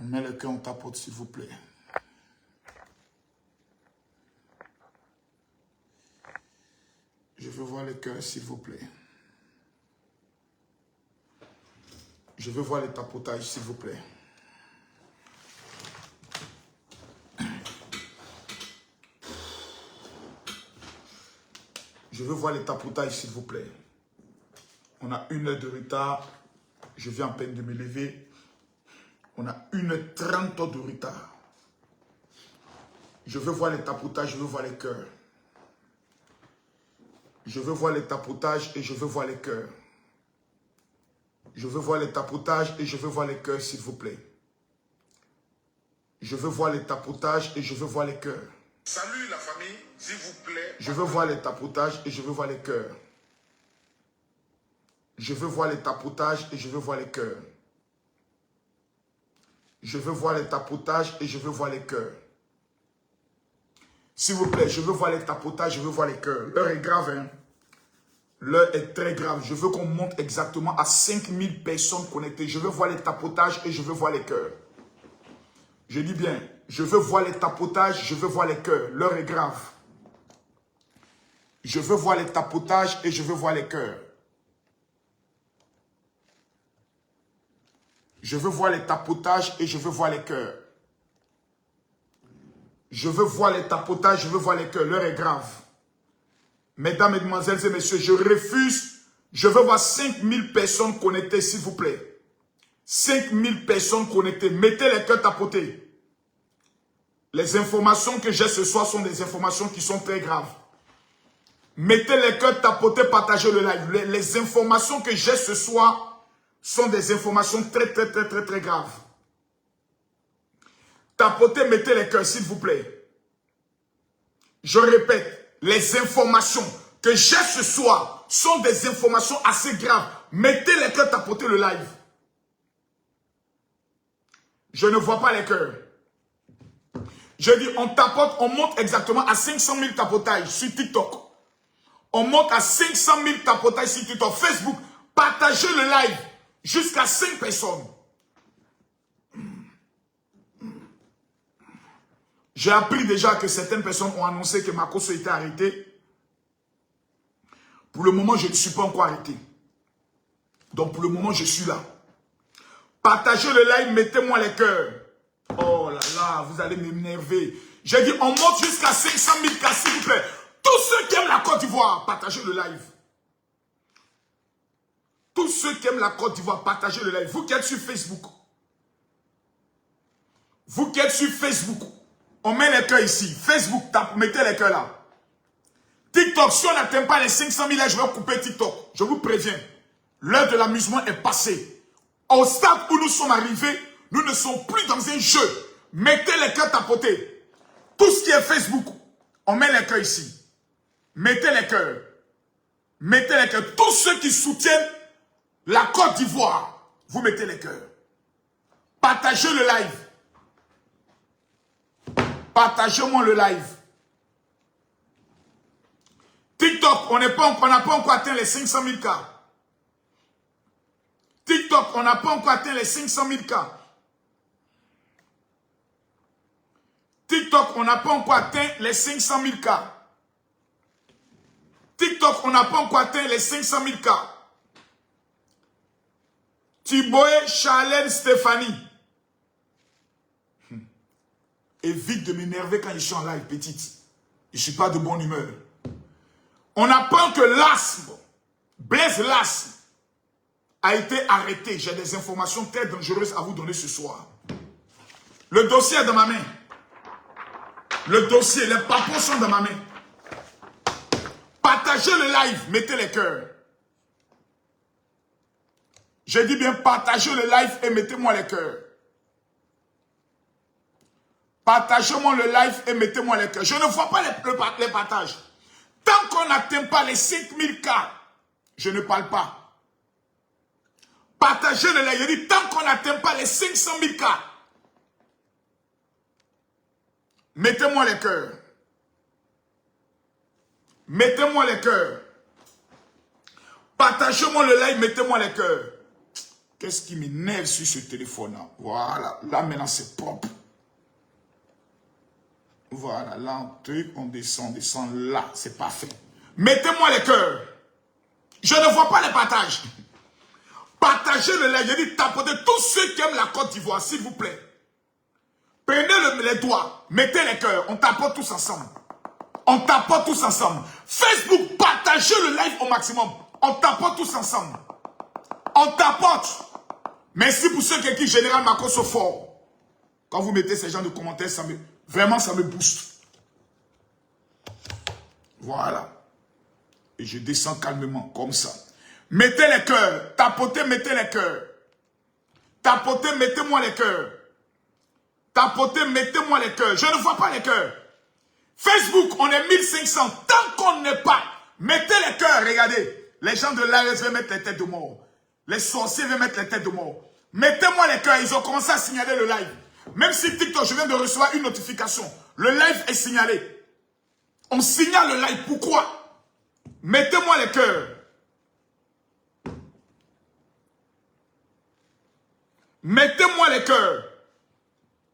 On met le cœur, on tapote, s'il vous plaît. Je veux voir le cœur, s'il vous plaît. Je veux voir les tapotages, s'il vous plaît. Je veux voir les tapotages, s'il vous plaît. On a 1 heure de retard. Je viens à peine de me lever. On a 1h30 de retard. Je veux voir les tapotages, je veux voir les cœurs. Je veux voir les tapotages et je veux voir les cœurs. Je veux voir les tapotages et je veux voir les cœurs, s'il vous plaît. Je veux voir les tapotages et je veux voir les cœurs. Salut la famille, s'il vous plaît. Je veux voir les tapotages et je veux voir les cœurs. Je veux voir les tapotages et je veux voir les cœurs. Je veux voir les tapotages et je veux voir les cœurs. S'il vous plaît, je veux voir les tapotages, je veux voir les cœurs. L'heure est grave, hein. L'heure est très grave. Je veux qu'on monte exactement à 5000 personnes connectées. Je veux voir les tapotages et je veux voir les cœurs. Je dis bien, je veux voir les tapotages, je veux voir les cœurs. L'heure est grave. Je veux voir les tapotages et je veux voir les cœurs. Je veux voir les tapotages et je veux voir les cœurs. Je veux voir les tapotages, je veux voir les cœurs. L'heure est grave. Mesdames, mesdemoiselles et messieurs, je refuse. Je veux voir 5000 personnes connectées, s'il vous plaît. 5000 personnes connectées. Mettez les cœurs tapotés. Les informations que j'ai ce soir sont des informations qui sont très graves. Mettez les cœurs tapotés, partagez le live. Les informations que j'ai ce soir sont des informations très graves. Tapotez, mettez les cœurs, s'il vous plaît. Je répète, les informations que j'ai ce soir sont des informations assez graves. Mettez les cœurs, tapotez le live. Je ne vois pas les cœurs. Je dis, on tapote, on monte exactement à 500 000 tapotages sur TikTok. On monte à 500 000 tapotages sur TikTok. Facebook, partagez le live jusqu'à 5 personnes. J'ai appris déjà que certaines personnes ont annoncé que Makosso était arrêté. Pour le moment, je ne suis pas encore arrêté. Donc pour le moment, je suis là. Partagez le live, mettez-moi les cœurs. Oh là là, vous allez m'énerver. J'ai dit, on monte jusqu'à 500 000 cas, s'il vous plaît. Tous ceux qui aiment la Côte d'Ivoire, partagez le live. Tous ceux qui aiment la Côte d'Ivoire, partagez le live. Vous qui êtes sur Facebook. Vous qui êtes sur Facebook. On met les cœurs ici. Facebook, mettez les cœurs là. TikTok, si on n'atteint pas les 500 000, je vais couper TikTok. Je vous préviens. L'heure de l'amusement est passée. Au stade où nous sommes arrivés, nous ne sommes plus dans un jeu. Mettez les cœurs tapotés. Tout ce qui est Facebook, on met les cœurs ici. Mettez les cœurs. Mettez les cœurs. Tous ceux qui soutiennent la Côte d'Ivoire, vous mettez les cœurs. Partagez le live. Partagez-moi le live. TikTok, on n'a pas encore atteint les 500 000 cas. TikTok, on n'a pas encore atteint les 500 000 cas. TikTok, on n'a pas encore atteint les 500 000 cas. TikTok, on n'a pas encore atteint les 500 000 cas. Thibaut, Charlène, Stéphanie. Évite de m'énerver quand je suis en live, petite. Je ne suis pas de bonne humeur. On apprend que l'asthme, Blaise Lasme, a été arrêté. J'ai des informations très dangereuses à vous donner ce soir. Le dossier est dans ma main. Le dossier, les papiers sont dans ma main. Partagez le live, mettez les cœurs. Je dis bien partagez le live et mettez-moi les cœurs. Partagez-moi le live et mettez-moi les cœurs. Je ne vois pas les partages. Tant qu'on n'atteint pas les 5000 cas, je ne parle pas. Partagez le live. Je dis tant qu'on n'atteint pas les 500 000 cas, mettez-moi les cœurs. Mettez-moi les cœurs. Partagez-moi le live, mettez-moi les cœurs. Qu'est-ce qui m'énerve sur ce téléphone-là? Voilà. Là, maintenant, c'est propre. Voilà. Là, un truc, on descend, là. C'est parfait. Mettez-moi les cœurs. Je ne vois pas les partages. Partagez le live. Je dis tapotez tous ceux qui aiment la Côte d'Ivoire, s'il vous plaît. Prenez les doigts. Mettez les cœurs. On tapote tous ensemble. On tapote tous ensemble. Facebook, partagez le live au maximum. On tapote tous ensemble. On tapote. Merci pour ceux qui écrivent Général Makosso fort. Quand vous mettez ces gens de commentaires, vraiment ça me booste. Voilà. Et je descends calmement, comme ça. Mettez les cœurs. Tapotez, mettez les cœurs. Tapotez, mettez-moi les cœurs. Tapotez, mettez-moi les cœurs. Je ne vois pas les cœurs. Facebook, on est 1500. Tant qu'on n'est pas, mettez les cœurs. Regardez. Les gens de l'ARS veulent mettre les têtes de mort. Les sorciers veulent mettre les têtes de mort. Mettez-moi les cœurs. Ils ont commencé à signaler le live. Même si TikTok, je viens de recevoir une notification. Le live est signalé. On signale le live. Pourquoi? Mettez-moi les cœurs. Mettez-moi les cœurs.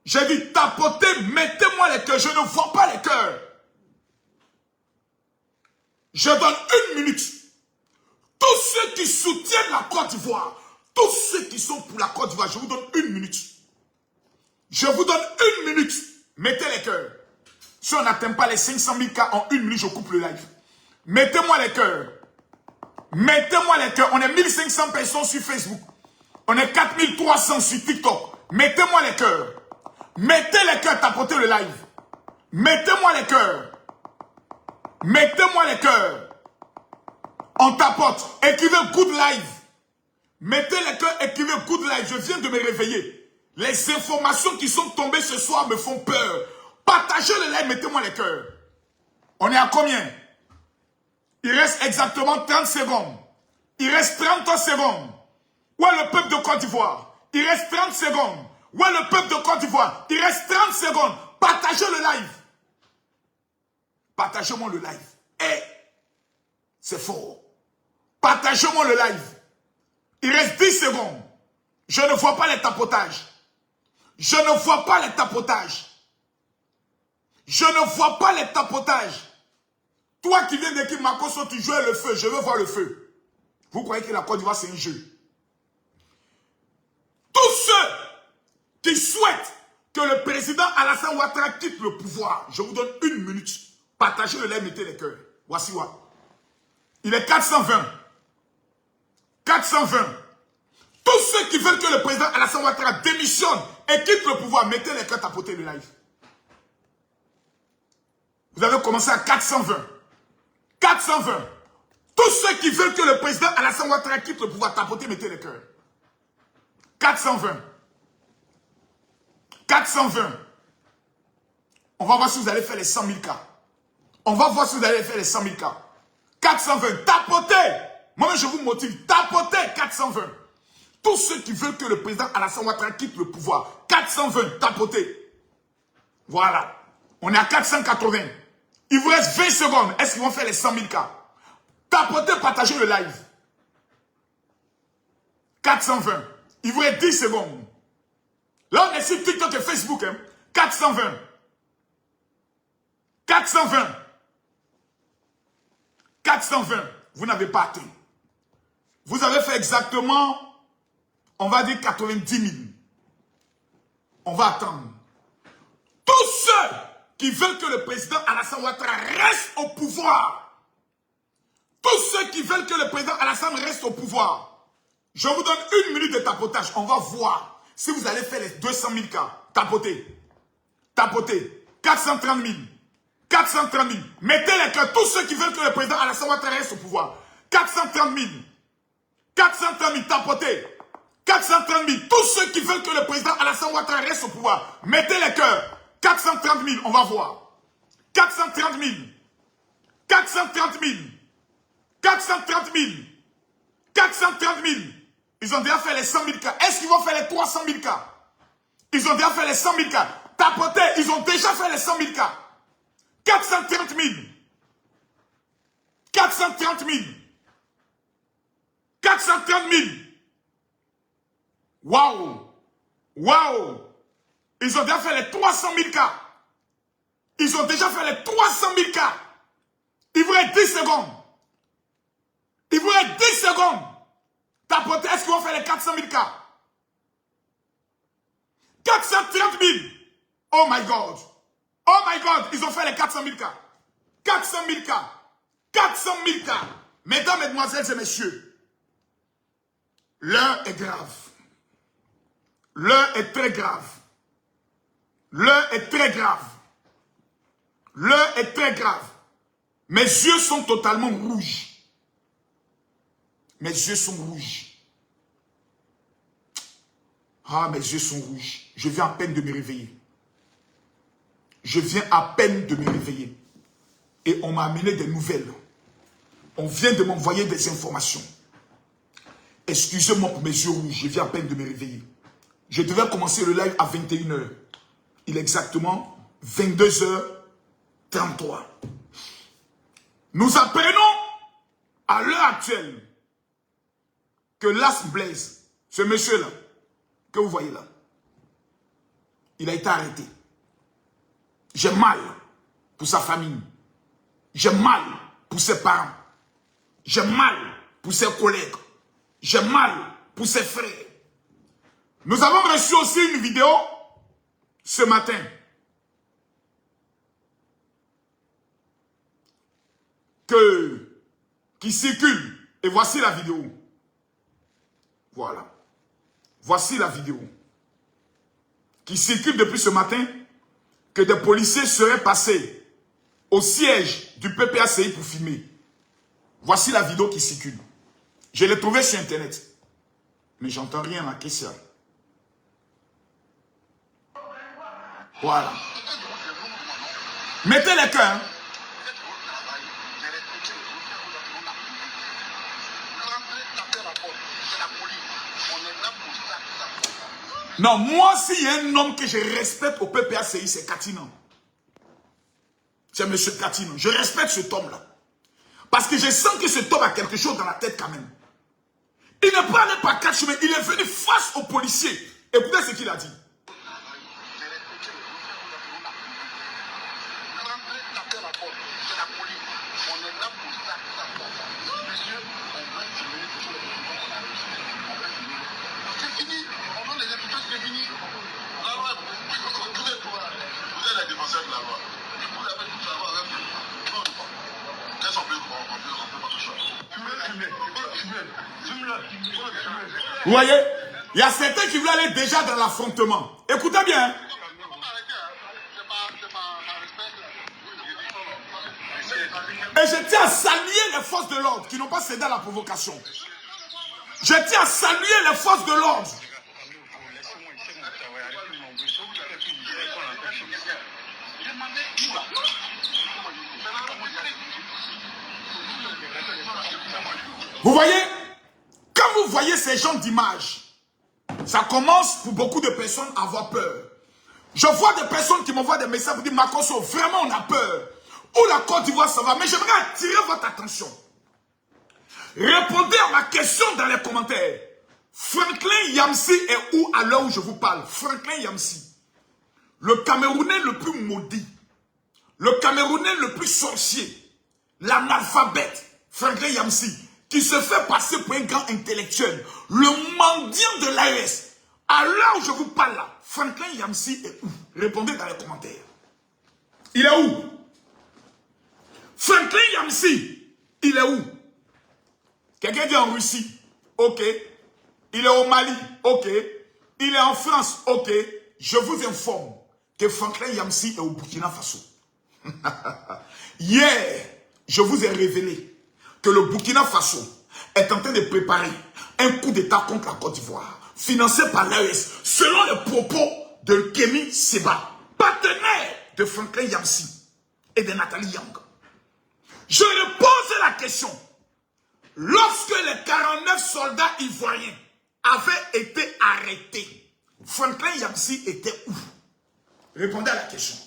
J'ai dit tapotez, mettez-moi les cœurs. Je ne vois pas les cœurs. Je donne 1 minute. Tous ceux qui soutiennent la Côte d'Ivoire, tous ceux qui sont pour la Côte d'Ivoire, je vous donne 1 minute. Je vous donne 1 minute. Mettez les cœurs. Si on n'atteint pas les 500 000 cas en 1 minute, je coupe le live. Mettez-moi les cœurs. Mettez-moi les cœurs. On est 1500 personnes sur Facebook. On est 4300 sur TikTok. Mettez-moi les cœurs. Mettez les cœurs, tapotez le live. Mettez-moi les cœurs. Mettez-moi les cœurs. On tapote. Écrivez good live. Mettez les cœurs, écrivez good live. Je viens de me réveiller. Les informations qui sont tombées ce soir me font peur. Partagez le live, mettez-moi les cœurs. On est à combien? Il reste exactement 30 secondes. Il reste 30 secondes. Où est le peuple de Côte d'Ivoire? Il reste 30 secondes. Où est le peuple de Côte d'Ivoire? Il reste 30 secondes. Partagez le live. Partagez-moi le live. Et c'est fort. Partagez-moi le live. Il reste 10 secondes. Je ne vois pas les tapotages. Je ne vois pas les tapotages. Je ne vois pas les tapotages. Toi qui viens d'écrire Makosso, tu joues le feu. Je veux voir le feu. Vous croyez que la Côte d'Ivoire, c'est un jeu? Tous ceux qui souhaitent que le président Alassane Ouattara quitte le pouvoir, je vous donne 1 minute. Partagez le live, mettez les cœurs. Voici what. Il est 420. 420. Tous ceux qui veulent que le président Alassane Ouattara démissionne et quitte le pouvoir, mettez les cœurs, tapotez le live. Vous avez commencé à 420. 420. Tous ceux qui veulent que le président Alassane Ouattara quitte le pouvoir, tapotez, mettez les cœurs. 420. 420. On va voir si vous allez faire les 100 000 cas. On va voir si vous allez faire les 100 000 cas. 420. Tapotez. Moi, je vous motive. Tapotez 420. Tous ceux qui veulent que le président Alassane Ouattara quitte le pouvoir. 420. Tapotez. Voilà. On est à 480. Il vous reste 20 secondes. Est-ce qu'ils vont faire les 100 000 cas? Tapotez, partagez le live. 420. Il vous reste 10 secondes. Là, on est sur TikTok et Facebook. Hein. 420. 420. 420. Vous n'avez pas atteint. Vous avez fait exactement, on va dire 90 000. On va attendre. Tous ceux qui veulent que le président Alassane Ouattara reste au pouvoir. Tous ceux qui veulent que le président Alassane reste au pouvoir. Je vous donne 1 minute de tapotage. On va voir si vous allez faire les 200 000 cas. Tapotez. Tapotez. 430 000. 430 000. Mettez les cœurs. Tous ceux qui veulent que le président Alassane Ouattara reste au pouvoir. 430 000. 430 000. Tapotez. 430 000. Tous ceux qui veulent que le président Alassane Ouattara reste au pouvoir. Mettez les cœurs. 430 000. On va voir. 430 000. 430 000. 430 000. 430 000. Ils ont déjà fait les 100 000 cas. Est-ce qu'ils vont faire les 300 000 cas? Ils ont déjà fait les 100 000 cas. Tapotez, ils ont déjà fait les 100 000 cas. 430 000. 430 000. 430 000. Waouh! Waouh! Ils ont déjà fait les 300 000 cas. Ils ont déjà fait les 300 000 cas. Il vous reste 10 secondes. Il vous reste 10 secondes. Tapotez, est-ce qu'ils vont faire les 400 000 cas? 430 000. Oh my God. Oh my God. Ils ont fait les 400 000 cas. 400 000 cas. 400 000 cas. Mesdames, mesdemoiselles et messieurs, l'heure est grave. L'heure est très grave. L'heure est très grave. L'heure est très grave. Mes yeux sont totalement rouges. Mes yeux sont rouges. Ah, mes yeux sont rouges. Je viens à peine de me réveiller. Je viens à peine de me réveiller. Et on m'a amené des nouvelles. On vient de m'envoyer des informations. Excusez-moi pour mes yeux rouges. Je viens à peine de me réveiller. Je devais commencer le live à 21 h. Il est exactement 22h33. Nous apprenons à l'heure actuelle que Las Blaise, ce monsieur-là, que vous voyez là, il a été arrêté. J'ai mal pour sa famille. J'ai mal pour ses parents. J'ai mal pour ses collègues. J'ai mal pour ses frères. Nous avons reçu aussi une vidéo ce matin. Qui circule. Et voici la vidéo. Voilà. Voici la vidéo. Qui circule depuis ce matin. Que des policiers seraient passés au siège du PPACI pour filmer. Voici la vidéo qui circule. Je l'ai trouvée sur Internet. Mais j'entends rien à question. Voilà. Mettez les cœurs. Hein. Non, moi, s'il y a un homme que je respecte au PPACI, c'est Katinan. C'est M. Katinan. Je respecte cet homme-là. Parce que je sens que cet homme a quelque chose dans la tête quand même. Il ne parlait pas quatre chemins. Il est venu face aux policiers. Écoutez ce qu'il a dit. Vous voyez, il y a certains qui veulent aller déjà dans l'affrontement. Écoutez bien. Et je tiens à saluer les forces de l'ordre qui n'ont pas cédé à la provocation. Je tiens à saluer les forces de l'ordre. Vous voyez, quand vous voyez ces gens d'image, ça commence pour beaucoup de personnes à avoir peur. Je vois des personnes qui m'envoient des messages pour dire Makosso, vraiment on a peur. Où la Côte d'Ivoire ça va? Mais j'aimerais attirer votre attention. Répondez à ma question dans les commentaires. Franklin Yamsi est où à l'heure où je vous parle? Franklin Yamsi, le Camerounais le plus maudit, le Camerounais le plus sorcier, l'analphabète, Franklin Yamsi, qui se fait passer pour un grand intellectuel, le mendiant de l'AES. À l'heure où je vous parle là, Franklin Yamsi est où? Répondez dans les commentaires. Il est où? Franklin Yamsi, il est où? Quelqu'un dit en Russie, ok. Il est au Mali, ok. Il est en France, ok. Je vous informe que Franklin Yamsi est au Burkina Faso. Hier, je vous ai révélé que le Burkina Faso est en train de préparer un coup d'État contre la Côte d'Ivoire, financé par l'AES, selon les propos de Kémy Séba, partenaire de Franklin Yamsi et de Nathalie Yang. Je repose la question. Lorsque les 49 soldats ivoiriens avaient été arrêtés, Franklin Yamsi était où? Répondez à la question.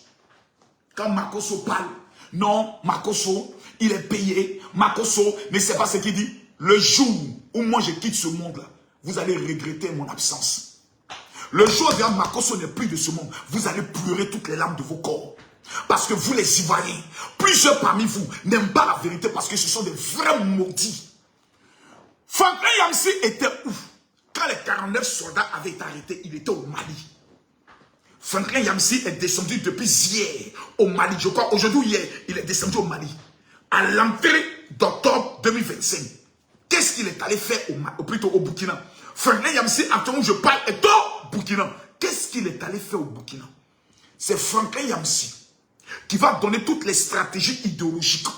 Quand Makosso parle, non, Makosso, il est payé. Makosso ne sait pas ce qu'il dit. Le jour où moi je quitte ce monde-là, vous allez regretter mon absence. Le jour où Makosso n'est plus de ce monde, vous allez pleurer toutes les larmes de vos corps. Parce que vous les Ivoiriens, plusieurs parmi vous n'aiment pas la vérité parce que ce sont des vrais maudits. Franklin Yamsi était où? Quand les 49 soldats avaient été arrêtés, il était au Mali. Franklin Yamsi est descendu depuis hier au Mali. Je crois aujourd'hui hier, il est descendu au Mali. À l'entrée d'octobre 2025. Qu'est-ce qu'il est allé faire au Burkina? Franklin Yamsi, actuellement où je parle, est au Burkina. Qu'est-ce qu'il est allé faire au Burkina? C'est Franklin Yamsi qui va donner toutes les stratégies idéologiques.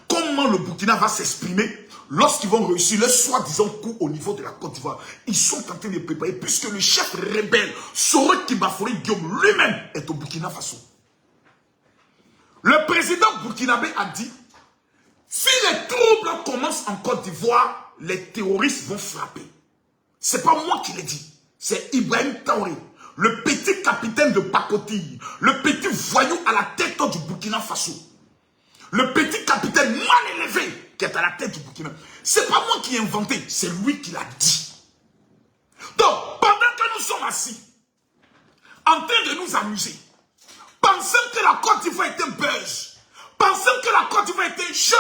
Comment le Burkina va s'exprimer lorsqu'ils vont réussir le soi-disant coup au niveau de la Côte d'Ivoire. Ils sont en train de préparer, puisque le chef rebelle, Soro Kibafori Guillaume lui-même, est au Burkina Faso. Le président burkinabé a dit, si les troubles commencent en Côte d'Ivoire, les terroristes vont frapper. C'est pas moi qui l'ai dit, c'est Ibrahim Traoré, le petit capitaine de pacotille, le petit voyou à la tête du Burkina Faso. Le petit capitaine mal élevé qui est à la tête du Burkina. C'est pas moi qui ai inventé, c'est lui qui l'a dit. Donc, pendant que nous sommes assis, en train de nous amuser, pensant que la Côte d'Ivoire est un buzz, pensant que la Côte d'Ivoire est un jeu,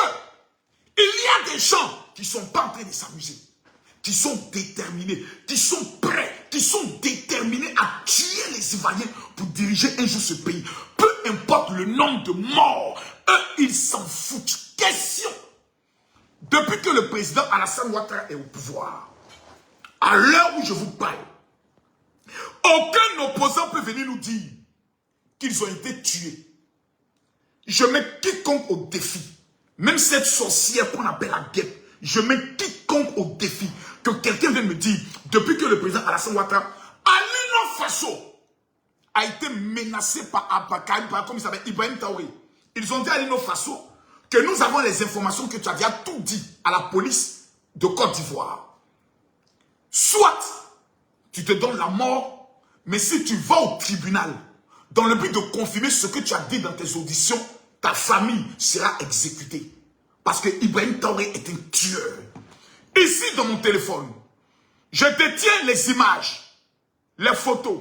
il y a des gens qui ne sont pas en train de s'amuser, qui sont déterminés, qui sont prêts, qui sont déterminés à tuer les Ivoiriens pour diriger un jour ce pays. Peu importe le nombre de morts, eux, ils s'en foutent. Question. Depuis que le président Alassane Ouattara est au pouvoir, à l'heure où je vous parle, aucun opposant peut venir nous dire qu'ils ont été tués. Je mets quiconque au défi, même cette sorcière qu'on appelle la guêpe, je mets quiconque au défi, que quelqu'un vienne me dire, depuis que le président Alassane Ouattara, Alino Faso, a été menacé par comme il s'appelle, Ibrahim Traoré. Ils ont dit à Alino Faso que nous avons les informations que tu as déjà tout dit à la police de Côte d'Ivoire. Soit tu te donnes la mort, mais si tu vas au tribunal, dans le but de confirmer ce que tu as dit dans tes auditions, ta famille sera exécutée. Parce que Ibrahim Traoré est un tueur. Ici, dans mon téléphone, je détiens les images, les photos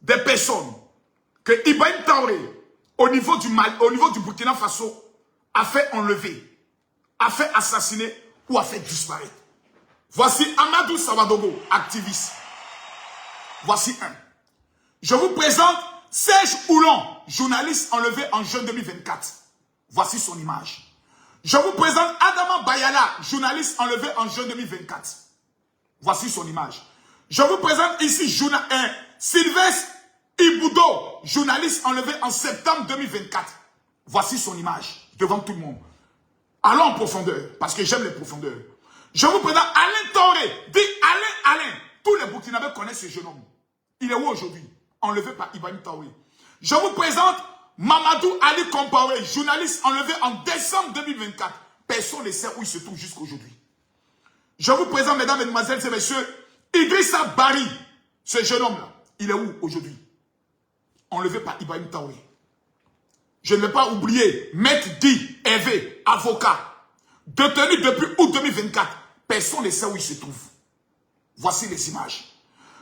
des personnes que Ibrahim Traoré, au niveau du Burkina Faso, a fait enlever, a fait assassiner ou a fait disparaître. Voici Amadou Sawadogo, activiste. Voici un. Je vous présente Serge Oulon, journaliste enlevé en juin 2024. Voici son image. Je vous présente Adama Bayala, journaliste enlevé en juin 2024. Voici son image. Je vous présente ici Sylvestre Iboudo, journaliste enlevé en septembre 2024. Voici son image devant tout le monde. Allons en profondeur, parce que j'aime les profondeurs. Je vous présente Alain Traoré. Dit Alain. Tous les Burkinabés connaissent ce jeune homme. Il est où aujourd'hui? Enlevé par Ibrahim Traoré. Je vous présente Mamadou Ali Compaoré, journaliste enlevé en décembre 2024. Personne ne sait où il se trouve jusqu'aujourd'hui. Je vous présente, mesdames, mesdemoiselles et messieurs, Idrissa Bari, ce jeune homme-là. Il est où aujourd'hui? Enlevé par Ibrahim Traoré. Je ne vais pas oublier Maître Guy Hervé, avocat, détenu depuis août 2024. Personne ne sait où il se trouve. Voici les images.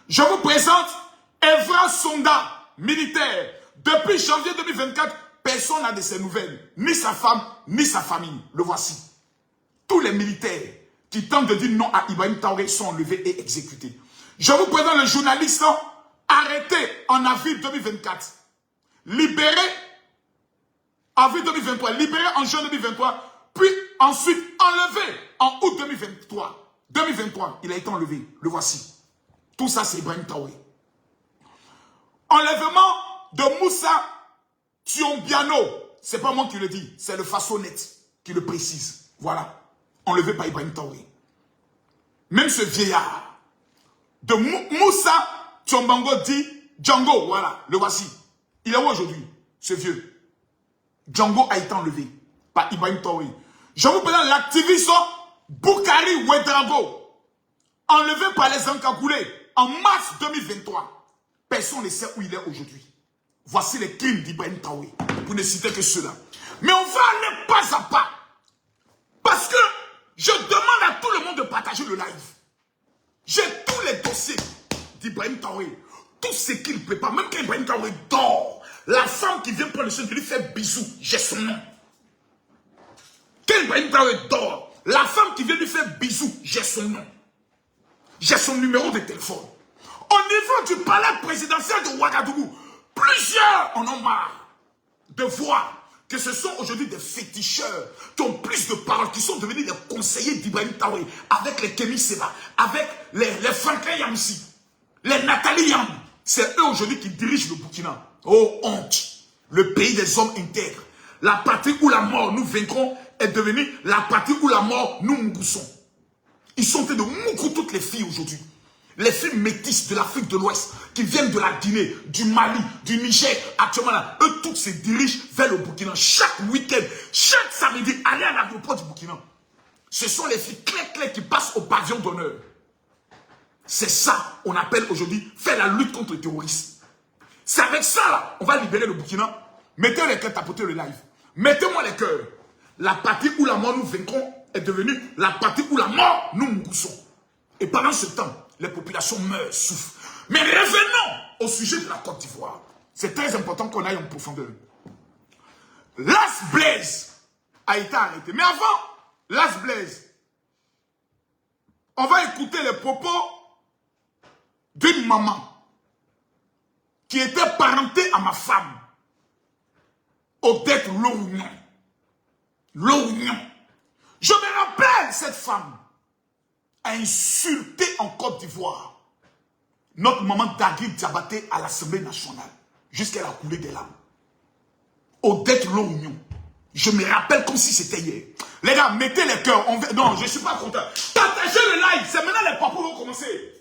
Je vous présente Evra Sonda, militaire. Depuis janvier 2024, personne n'a de ses nouvelles. Ni sa femme, ni sa famille. Le voici. Tous les militaires qui tentent de dire non à Ibrahim Traoré sont enlevés et exécutés. Je vous présente le journaliste arrêté en avril 2024. Libéré avril 2023. Libéré en juin 2023. Puis ensuite enlevé en août 2023. 2023, il a été enlevé. Le voici. Tout ça, c'est Ibrahim Traoré. Enlèvement de Moussa Tiombiano. C'est pas moi qui le dis, c'est le Fasonet qui le précise. Voilà. Enlevé par Ibrahim Traoré. Même ce vieillard de Moussa Tiombango dit Django. Voilà, le voici. Il est où aujourd'hui, ce vieux? Django a été enlevé par Ibrahim Traoré. Je vous présente l'activiste Boukari Ouedraogo, enlevé par les Encagoulés en mars 2023. Personne ne sait où il est aujourd'hui. Voici les crimes d'Ibrahim Traoré, pour ne citer que ceux-là. Mais on va aller pas à pas. Parce que je demande à tout le monde de partager le live. J'ai tous les dossiers d'Ibrahim Traoré, tout ce qu'il prépare, même quand Ibrahim Traoré dort, la femme qui vient prendre le soin de lui faire bisous, j'ai son nom. Quand Ibrahim Traoré dort, la femme qui vient lui faire bisous, j'ai son nom. J'ai son numéro de téléphone. Au niveau du palais présidentiel de Ouagadougou, plusieurs en ont marre de voir que ce sont aujourd'hui des féticheurs qui ont plus de paroles, qui sont devenus des conseillers d'Ibrahim Traoré, avec les Kémy Seba, avec les Franklin Yamsi, les Nathalie Yam. C'est eux aujourd'hui qui dirigent le Burkina. Oh honte, le pays des hommes intègres. La patrie où la mort nous vaincrons est devenue la patrie où la mort nous moussons. Ils sont en train de moucou toutes les filles aujourd'hui. Les filles métisses de l'Afrique de l'Ouest, qui viennent de la Guinée, du Mali, du Niger, actuellement là, eux tous se dirigent vers le Burkina. Chaque week-end, chaque samedi, aller à l'aéroport du Burkina. Ce sont les filles claires qui passent au pavillon d'honneur. C'est ça, on appelle aujourd'hui faire la lutte contre le terrorisme. C'est avec ça là, on va libérer le Burkina. Mettez les cœurs, tapotez le live. Mettez-moi les cœurs. La partie où la mort nous vaincrons est devenue la partie où la mort nous moussons. Et pendant ce temps, les populations meurent, souffrent. Mais revenons au sujet de la Côte d'Ivoire. C'est très important qu'on aille en profondeur. Las Blaise a été arrêté. Mais avant Las Blaise, on va écouter les propos d'une maman qui était parentée à ma femme, Odette Lohunion. Lohunion. Je me rappelle cette femme a insulté en Côte d'Ivoire notre maman Dagui Diabaté à l'Assemblée nationale jusqu'à la coulée des larmes. Odette Lohunion. Je me rappelle comme si c'était hier. Les gars, mettez les cœurs. Non, je ne suis pas content. Partagez le live. C'est maintenant les papous vont commencer.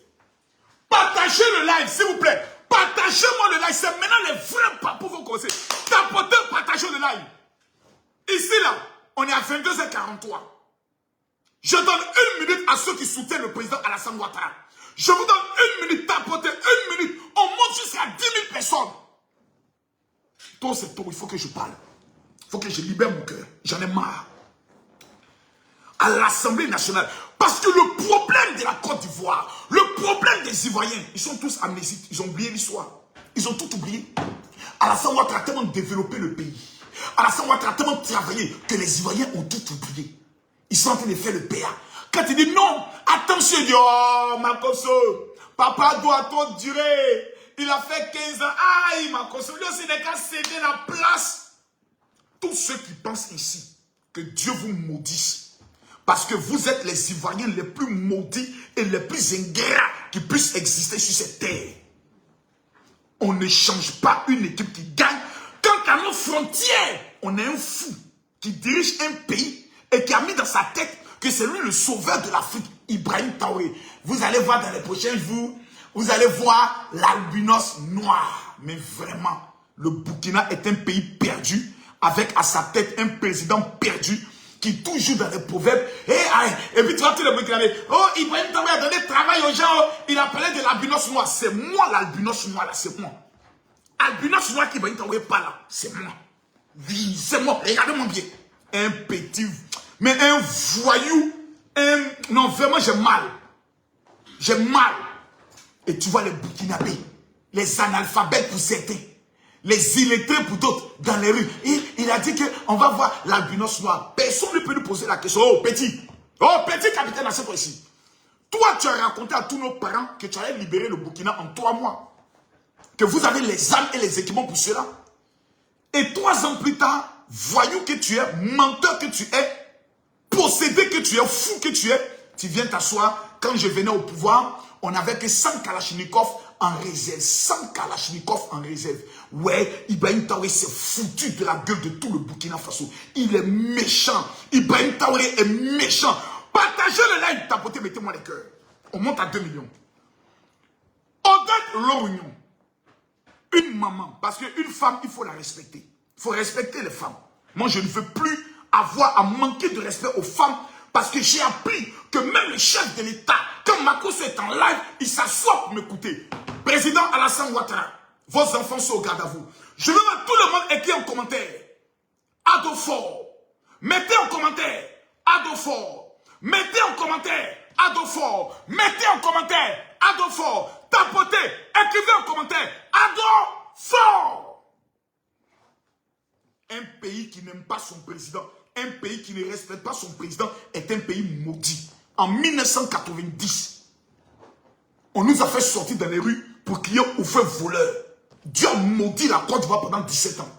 Partagez le live, s'il vous plaît. Partagez-moi le live. C'est maintenant les vrais papous vont commencer. Tapotez, partagez le live. Ici, là, on est à 22h43. Je donne 1 minute à ceux qui soutiennent le président Alassane Ouattara. Je vous donne 1 minute, tapotez 1 minute. On monte jusqu'à 10 000 personnes. Tout c'est tout, il faut que je parle. Il faut que je libère mon cœur. J'en ai marre. À l'Assemblée nationale. Parce que le problème de la Côte d'Ivoire, le problème des Ivoiriens, ils sont tous amnésiques. Ils ont oublié l'histoire. Ils ont tout oublié. Alassane Ouattara a tellement développé le pays. Alassane Ouattara a tellement travaillé que les Ivoiriens ont tout oublié. Ils sont en train de faire le PA. Quand il dit non, attention, il dit oh, Makosso, papa doit trop durer. Il a fait 15 ans. Aïe, Makosso, lui aussi n'est qu'à céder la place. Tous ceux qui pensent ici que Dieu vous maudisse, parce que vous êtes les Ivoiriens les plus maudits et les plus ingrats qui puissent exister sur cette terre. On ne change pas une équipe qui gagne. Quand à nos frontières, on est un fou qui dirige un pays et qui a mis dans sa tête que c'est lui le sauveur de l'Afrique, Ibrahim Traoré. Vous allez voir dans les prochains jours, vous allez voir l'albinos noir. Mais vraiment, le Burkina est un pays perdu, avec à sa tête un président perdu, qui toujours dans les proverbes. Et puis tu vois tous les Burkinabés. Oh, Ibrahim Traoré a donné travail aux gens. Il appelait de l'albinos noir. C'est moi l'albinos noir là, c'est moi. Albinos noir qui Ibrahim Traoré pas là, c'est moi. Oui, c'est moi. Regardez-moi bien. Un petit, mais un voyou, non, vraiment j'ai mal. J'ai mal. Et tu vois les Burkinabés, les analphabètes pour certains, les illettrés pour d'autres, dans les rues. Et il a dit qu'on va voir l'albinos noir. Personne ne peut nous poser la question. Oh petit capitaine à cette fois-ci. Toi, tu as raconté à tous nos parents que tu allais libérer le Burkina en 3 mois. Que vous avez les armes et les équipements pour cela. Et 3 ans plus tard, voyou que tu es, menteur que tu es, possédé que tu es, fou que tu es, tu viens t'asseoir. Quand je venais au pouvoir, on n'avait que 100 Kalachnikov en réserve. 100 Kalachnikov en réserve. Ouais, Ibrahim Traoré s'est foutu de la gueule de tout le Burkina Faso. Il est méchant. Ibrahim Traoré est méchant. Partagez le live, tapotez, mettez-moi les cœurs. On monte à 2 millions. Odette Lohunion. Une maman, parce qu'une femme, il faut la respecter. Il faut respecter les femmes. Moi, je ne veux plus avoir à manquer de respect aux femmes parce que j'ai appris que même le chef de l'État, quand Makosso est en live, il s'assoit pour m'écouter. Président Alassane Ouattara, vos enfants sont au garde à vous. Je veux que tout le monde écrit en commentaire. Adofort. Mettez en commentaire. Adofort. Mettez en commentaire. Adofort. Mettez en commentaire. Ado fort. Tapotez, écrivez en commentaire. Ado fort. Un pays qui n'aime pas son président, un pays qui ne respecte pas son président est un pays maudit. En 1990, on nous a fait sortir dans les rues pour crier au feu voleur. Dieu a maudit la Côte d'Ivoire pendant 17 ans.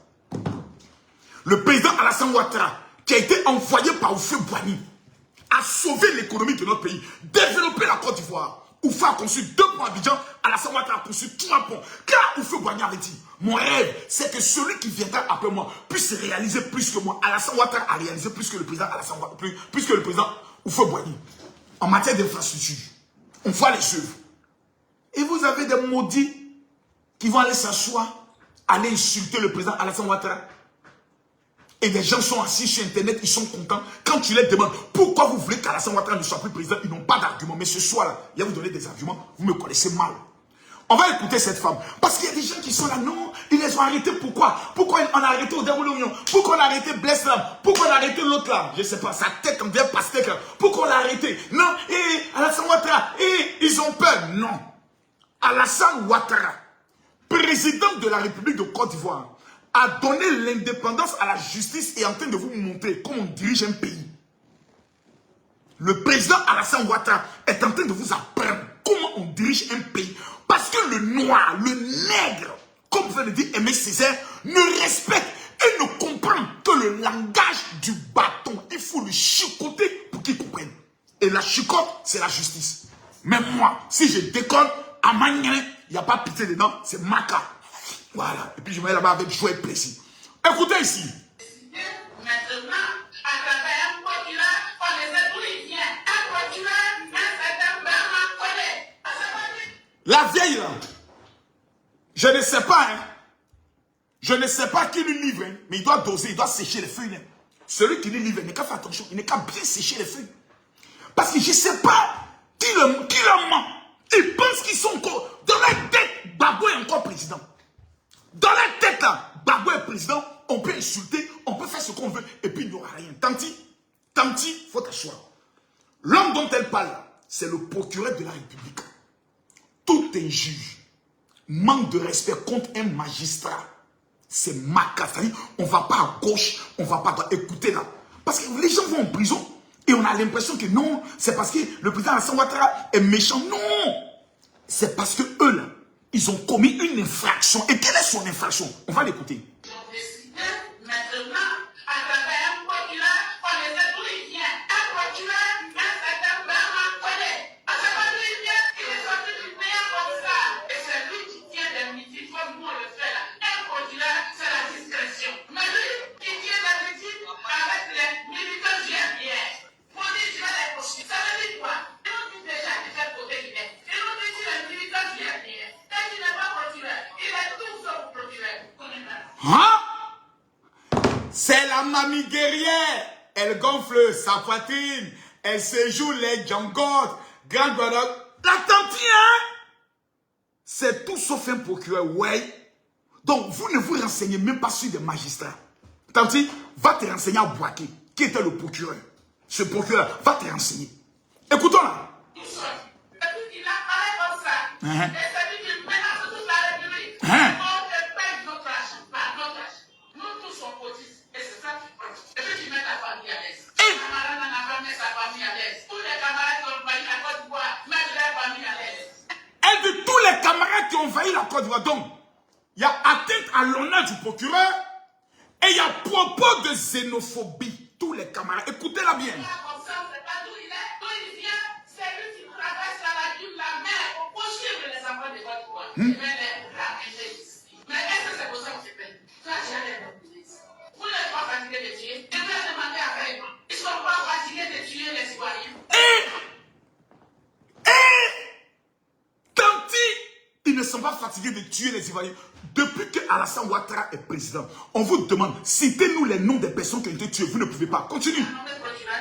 Le président Alassane Ouattara, qui a été envoyé par Houphouët-Boigny, a sauvé l'économie de notre pays, développé la Côte d'Ivoire. Houphouët a conçu 2 ponts à Abidjan, Alassane Ouattara a conçu 3 ponts. Car Houphouët-Boigny avait dit, mon rêve, c'est que celui qui viendra après moi puisse réaliser plus que moi. Alassane Ouattara a réalisé plus que le président Alassane Ouattara, plus que le président Houphouët-Boigny. En matière d'infrastructure, on voit les œuvres. Et vous avez des maudits qui vont aller s'asseoir, aller insulter le président Alassane Ouattara. Et les gens sont assis sur Internet, ils sont contents. Quand tu les demandes pourquoi vous voulez qu'Alassane Ouattara ne soit plus président, ils n'ont pas d'argument. Mais ce soir-là, il va vous donner des arguments. Vous me connaissez mal. On va écouter cette femme. Parce qu'il y a des gens qui sont là. Non, ils les ont arrêtés. Pourquoi? Pourquoi on a arrêté Odero L'Union? Pourquoi on a arrêté Blaise là? Pourquoi on a arrêté l'autre là? Je ne sais pas, sa tête comme vient pastèque là. Pourquoi on l'a arrêté? Non, Alassane Ouattara, ils ont peur. Non. Alassane Ouattara, président de la République de Côte d'Ivoire, a donné l'indépendance à la justice et est en train de vous montrer comment on dirige un pays. Le président Alassane Ouattara est en train de vous apprendre comment on dirige un pays. Parce que le noir, le nègre, comme vous venez de dire Aimé Césaire, ne respecte et ne comprend que le langage du bâton. Il faut le chicoter pour qu'il comprenne. Et la chicote, c'est la justice. Même moi, si je déconne, à Magnan, il n'y a pas pitié dedans, c'est Maka. Voilà. Et puis je vais là-bas avec joie et plaisir. Écoutez ici. Maintenant, à travers un procureur, on les a tous les biens. Un procureur, un certain Bernard Collet. La vieille là, je ne sais pas, hein. Je ne sais pas qui lui livre, hein, mais il doit doser, il doit sécher les feuilles. Hein. Celui qui lui livre, il n'a qu'à faire attention, il n'a qu'à bien sécher les feuilles. Parce que je ne sais pas qui le ment. Ils pensent qu'ils sont encore. Dans leur tête, Gbagbo est encore président. Dans leur tête là, Gbagbo est président, on peut insulter, on peut faire ce qu'on veut, et puis il n'y aura rien. Tanti, il faut t'asseoir. L'homme dont elle parle, c'est le procureur de la République. Tout un juge manque de respect contre un magistrat. C'est macabre. C'est-à-dire, on ne va pas à gauche, on ne va pas à droite. Écoutez là. Parce que les gens vont en prison et on a l'impression que non, c'est parce que le président Alassane Ouattara est méchant. Non! C'est parce que eux là, ils ont commis une infraction. Et quelle est son infraction? On va l'écouter. Ils ont décidé maintenant, à travers un procureur, on les a tous les biens. Un procureur, un certain Bernard Collet. À chaque fois qu'il vient, il est sorti du pays comme ça. Et c'est lui qui tient des meetings comme nous on le fait là. Un procureur, c'est la discrétion. Mais lui, qui tient des meetings avec les militants GMPR. Pour dire, je vais les poursuivre. Ça veut dire quoi? Ils ont dit déjà de quel côté il est. Ils ont dit les militants GMPR. Quand il n'est pas procureur, il est tout sauf procureur. Hein? C'est la mamie guerrière. Elle gonfle sa poitrine. Elle se joue les jangotes. Grande guadotte. La tante, hein? C'est tout sauf un procureur, ouais. Donc, vous ne vous renseignez même pas sur des magistrats. Tanti, va te renseigner à Boaké, qui était le procureur. Ce procureur, va te renseigner. Écoutons là. Et puis il a parlé comme ça. Et c'est lui qui menace toute la République. Hein? On ne paye notre argent, pas notre argent. Nous tous sommes cotistes. Et c'est ça qui prend. Et puis tu mets ta famille à l'aise. Les camarades n'en ont pas mis sa famille à l'aise. Tous les camarades qui ont envahi la Côte d'Ivoire mettent leur famille à l'aise. Et de tous les camarades qui ont envahi la Côte d'Ivoire, donc, il y a atteinte à l'honneur du procureur et il y a propos de xénophobie. Tous les camarades, écoutez-la bien. Comme ça, on ne sait pas d'où il est. D'où il vient, c'est lui qui traverse la lagune, la mer, pour poursuivre les enfants de Côte d'Ivoire. Et bien les ramener ici. Mais est-ce que c'est pour ça qu'on se fait? Toi, j'ai les police. Vous n'êtes pas fatigué de tuer. Je vais demander à Raymond. Ils ne sont pas fatigués de tuer les Ivoiriens. Tanti, ils ne sont pas fatigués de tuer les Ivoiriens. Depuis que Alassane Ouattara est président, on vous demande, citez-nous les noms des personnes qui ont été tuées. Vous ne pouvez pas. Continue. Un procureur,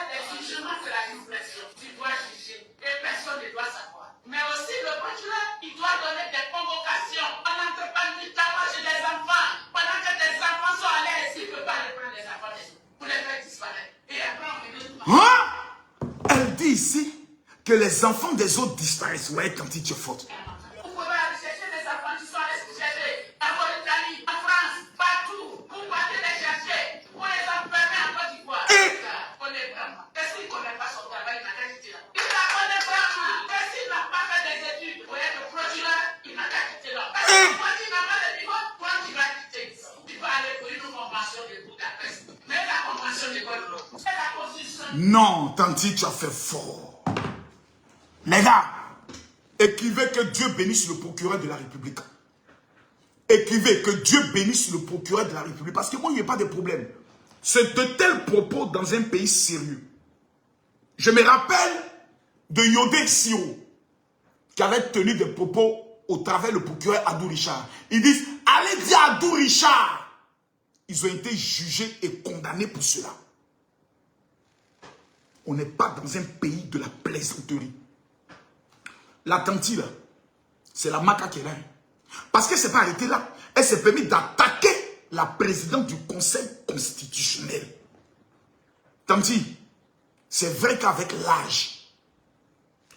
les jugements, c'est la discrétion. Tu dois juger et personne ne doit savoir. Mais aussi, le procureur, il doit donner des convocations. On n'entre pas nuitamment chez les enfants. Pendant que tes enfants sont à l'aise, il ne peut pas les prendre les enfants des autres pour les faire disparaître. Et après, on fait tout. Hein? Elle dit ici que les enfants des autres disparaissent. Ouais, Tanti, tu es forte. Vous pouvez aller chercher des enfants qui sont cherchés en Mauritanie, en France, partout. Vous pouvez les chercher. Pour les enfermer en Côte d'Ivoire. Est-ce qu'il ne connaît pas son travail? Il n'a qu'à quitter là. Il la connaît pas. Est-ce qu'il n'a pas fait des études pour être procureur? Il n'a qu'à quitter là. Parce que quand il n'a pas de niveau, toi tu vas quitter. Tu vas aller pour une convention de Budapest. Mais la convention de Guadeloupe, c'est la constitution. Non, Tanti, tu as fait fort. Les gars, écrivez que Dieu bénisse le procureur de la République. Écrivez que Dieu bénisse le procureur de la République. Parce que moi, il n'y a pas de problème. C'est de tels propos dans un pays sérieux. Je me rappelle de Yodé Siro, qui avait tenu des propos au travers le procureur Adou Richard. Ils disent, allez dire à Adou Richard. Ils ont été jugés et condamnés pour cela. On n'est pas dans un pays de la plaisanterie. La Tanti, là, c'est la maca qui est là. Parce qu'elle ne s'est pas arrêtée là. Elle s'est permis d'attaquer la présidente du Conseil constitutionnel. Tanti, c'est vrai qu'avec l'âge,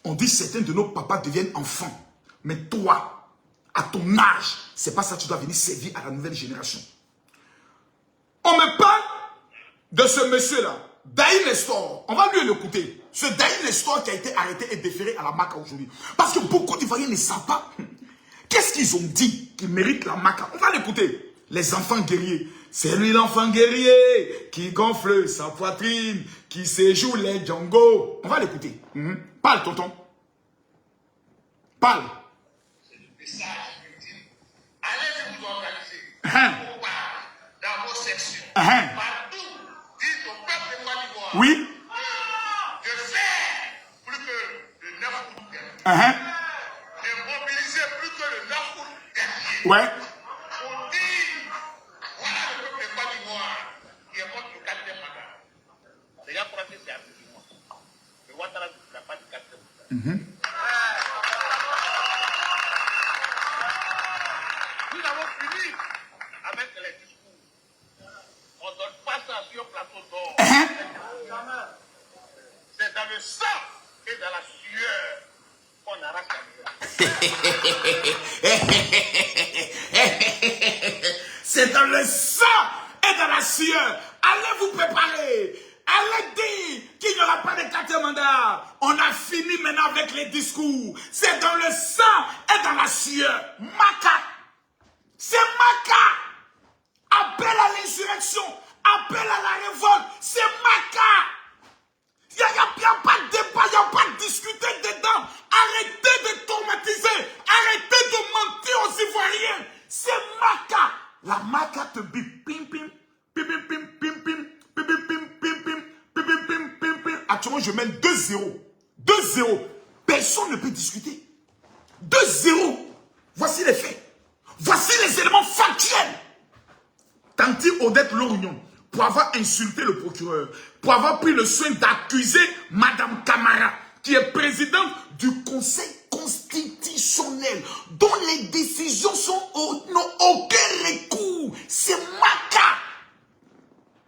on dit que certains de nos papas deviennent enfants. Mais toi, à ton âge, c'est pas ça que tu dois venir servir à la nouvelle génération. On me parle de ce monsieur-là, Daï Nestor. On va lui l'écouter. Ce Daï Nestor qui a été arrêté et déféré à la Maca aujourd'hui. Parce que beaucoup d'Ivoiriens ne savent pas. Qu'est-ce qu'ils ont dit qui mérite la Maca? On va l'écouter. Les enfants guerriers. C'est lui l'enfant guerrier qui gonfle sa poitrine, qui séjoue les Django. On va l'écouter. Parle, tonton. Parle. C'est le message ultime. Allez vous organiser. Dans vos sections. Partout. Dites au peuple de Côte d'Ivoire. Oui. De faire plus que le 9 août dernier. De mobiliser plus que le 9 août dernier. Ouais. Pour dire, voilà le peuple de Côte d'Ivoire qui est contre le 4e mandat. Les gens croient que c'est absolument. Le Ouattara n'a pas de 4e mandat. Nous avons fini avec les discours. On ne donne pas ça sur un plateau d'or. C'est dans le sang et dans la sueur qu'on arrache la vie. C'est dans le sang et dans la sueur. Allez vous préparer. Allez dire qu'il n'y aura pas de 4e mandat. On a fini maintenant avec les discours. C'est dans le sang et dans la sueur. Maca. C'est Maca. Appel à l'insurrection. Appel à la révolte. C'est Maca. Il n'y a pas de débat, il n'y a pas de discuter dedans. Arrêtez de traumatiser. Arrêtez de mentir aux Ivoiriens. C'est Maca. La Maca te bip. Pim, pim, pim, pim, pim, pim, pim, pim, pim, pim, pim, pim, pim, pim, pim, pim, pim. Actuellement, je mène 2-0. 2-0. Personne ne peut discuter. 2-0. Voici les faits. Voici les éléments factuels. Tanti Odette Lorignon, pour avoir insulté le procureur, pour avoir pris le soin d'accuser Madame Camara, qui est présidente du Conseil constitutionnel, dont les décisions n'ont aucun recours. C'est Maca.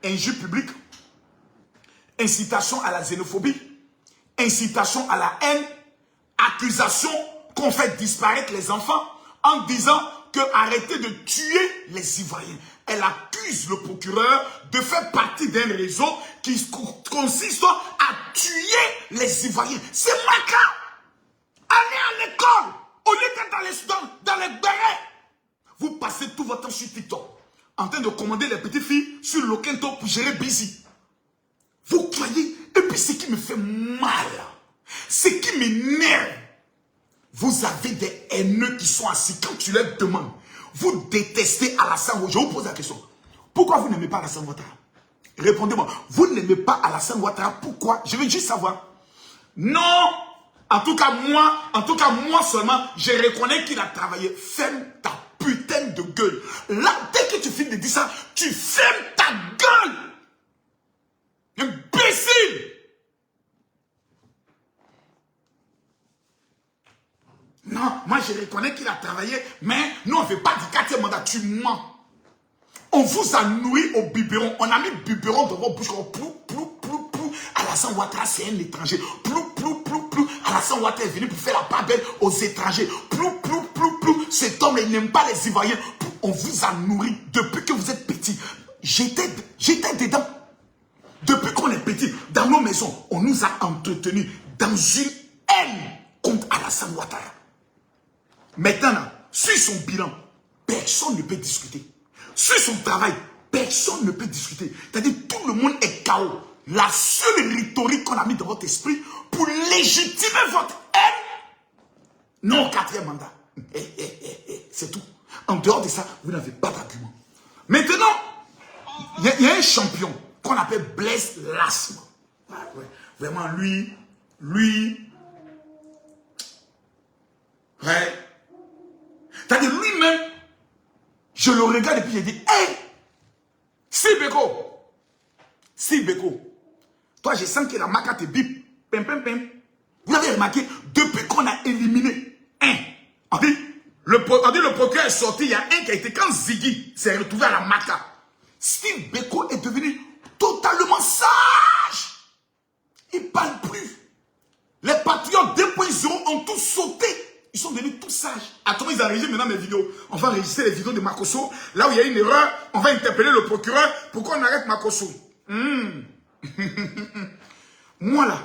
Injure publique, incitation à la xénophobie, incitation à la haine, accusation qu'on fait disparaître les enfants en disant que arrêtez de tuer les Ivoiriens. Elle accuse le procureur de faire partie d'un réseau qui consiste à tuer les Ivoiriens. C'est Maca. Allez à l'école au lieu d'être dans les bérets. Vous passez tout votre temps sur TikTok en train de commander les petites filles sur Lokento pour gérer Busy. Vous croyez? Et puis ce qui me fait mal, ce qui m'énerve, vous avez des haineux qui sont assis. Quand tu leur demandes, vous détestez Alassane Ouattara. Je vous pose la question. Pourquoi vous n'aimez pas Alassane Ouattara? Répondez-moi. Vous n'aimez pas Alassane Ouattara. Pourquoi? Je veux juste savoir. Non. En tout cas, moi seulement, je reconnais qu'il a travaillé. Ferme ta putain de gueule. Là, dès que tu finis de dire ça, tu fermes ta gueule. Imbécile. Non, moi je reconnais qu'il a travaillé, mais nous on ne fait pas du 4e mandat, tu mens. On vous a nourri au biberon, on a mis biberon dans vos bouches, plou, plou, plou, plou, à la Alassane Ouattara, c'est un étranger. Plus. Alassane Ouattara est venu pour faire la part belle aux étrangers. Plus. Cet homme, il n'aime pas les Ivoiriens. On vous a nourri depuis que vous êtes petit. J'étais dedans. Depuis qu'on est petit, dans nos maisons, on nous a entretenus dans une haine contre Alassane Ouattara. Maintenant, sur son bilan, personne ne peut discuter. Sur son travail, personne ne peut discuter. C'est-à-dire tout le monde est KO. La seule rhétorique qu'on a mis dans votre esprit pour légitimer votre haine, non, 4e mandat. C'est tout. En dehors de ça, vous n'avez pas d'argument. Maintenant, il y a un champion qu'on appelle Blaise Lasme. Ouais, vraiment, lui, ouais. C'est-à-dire lui-même, je le regarde et puis j'ai dit, hey, Sibeko, toi je sens que la maca te bip, pim. Vous avez remarqué, depuis qu'on a éliminé un, on dit le procureur est sorti, il y a un qui a été, quand Ziggy s'est retrouvé à la maca, Sibeko est devenu totalement sage. Il ne parle plus. Les patriotes 2.0 ont tous sauté. Ils sont devenus tous sages. Attends, ils enregistrent maintenant mes vidéos. On va enregistrer les vidéos de Makosso. Là où il y a une erreur, on va interpeller le procureur. Pourquoi on arrête Makosso? Moi là,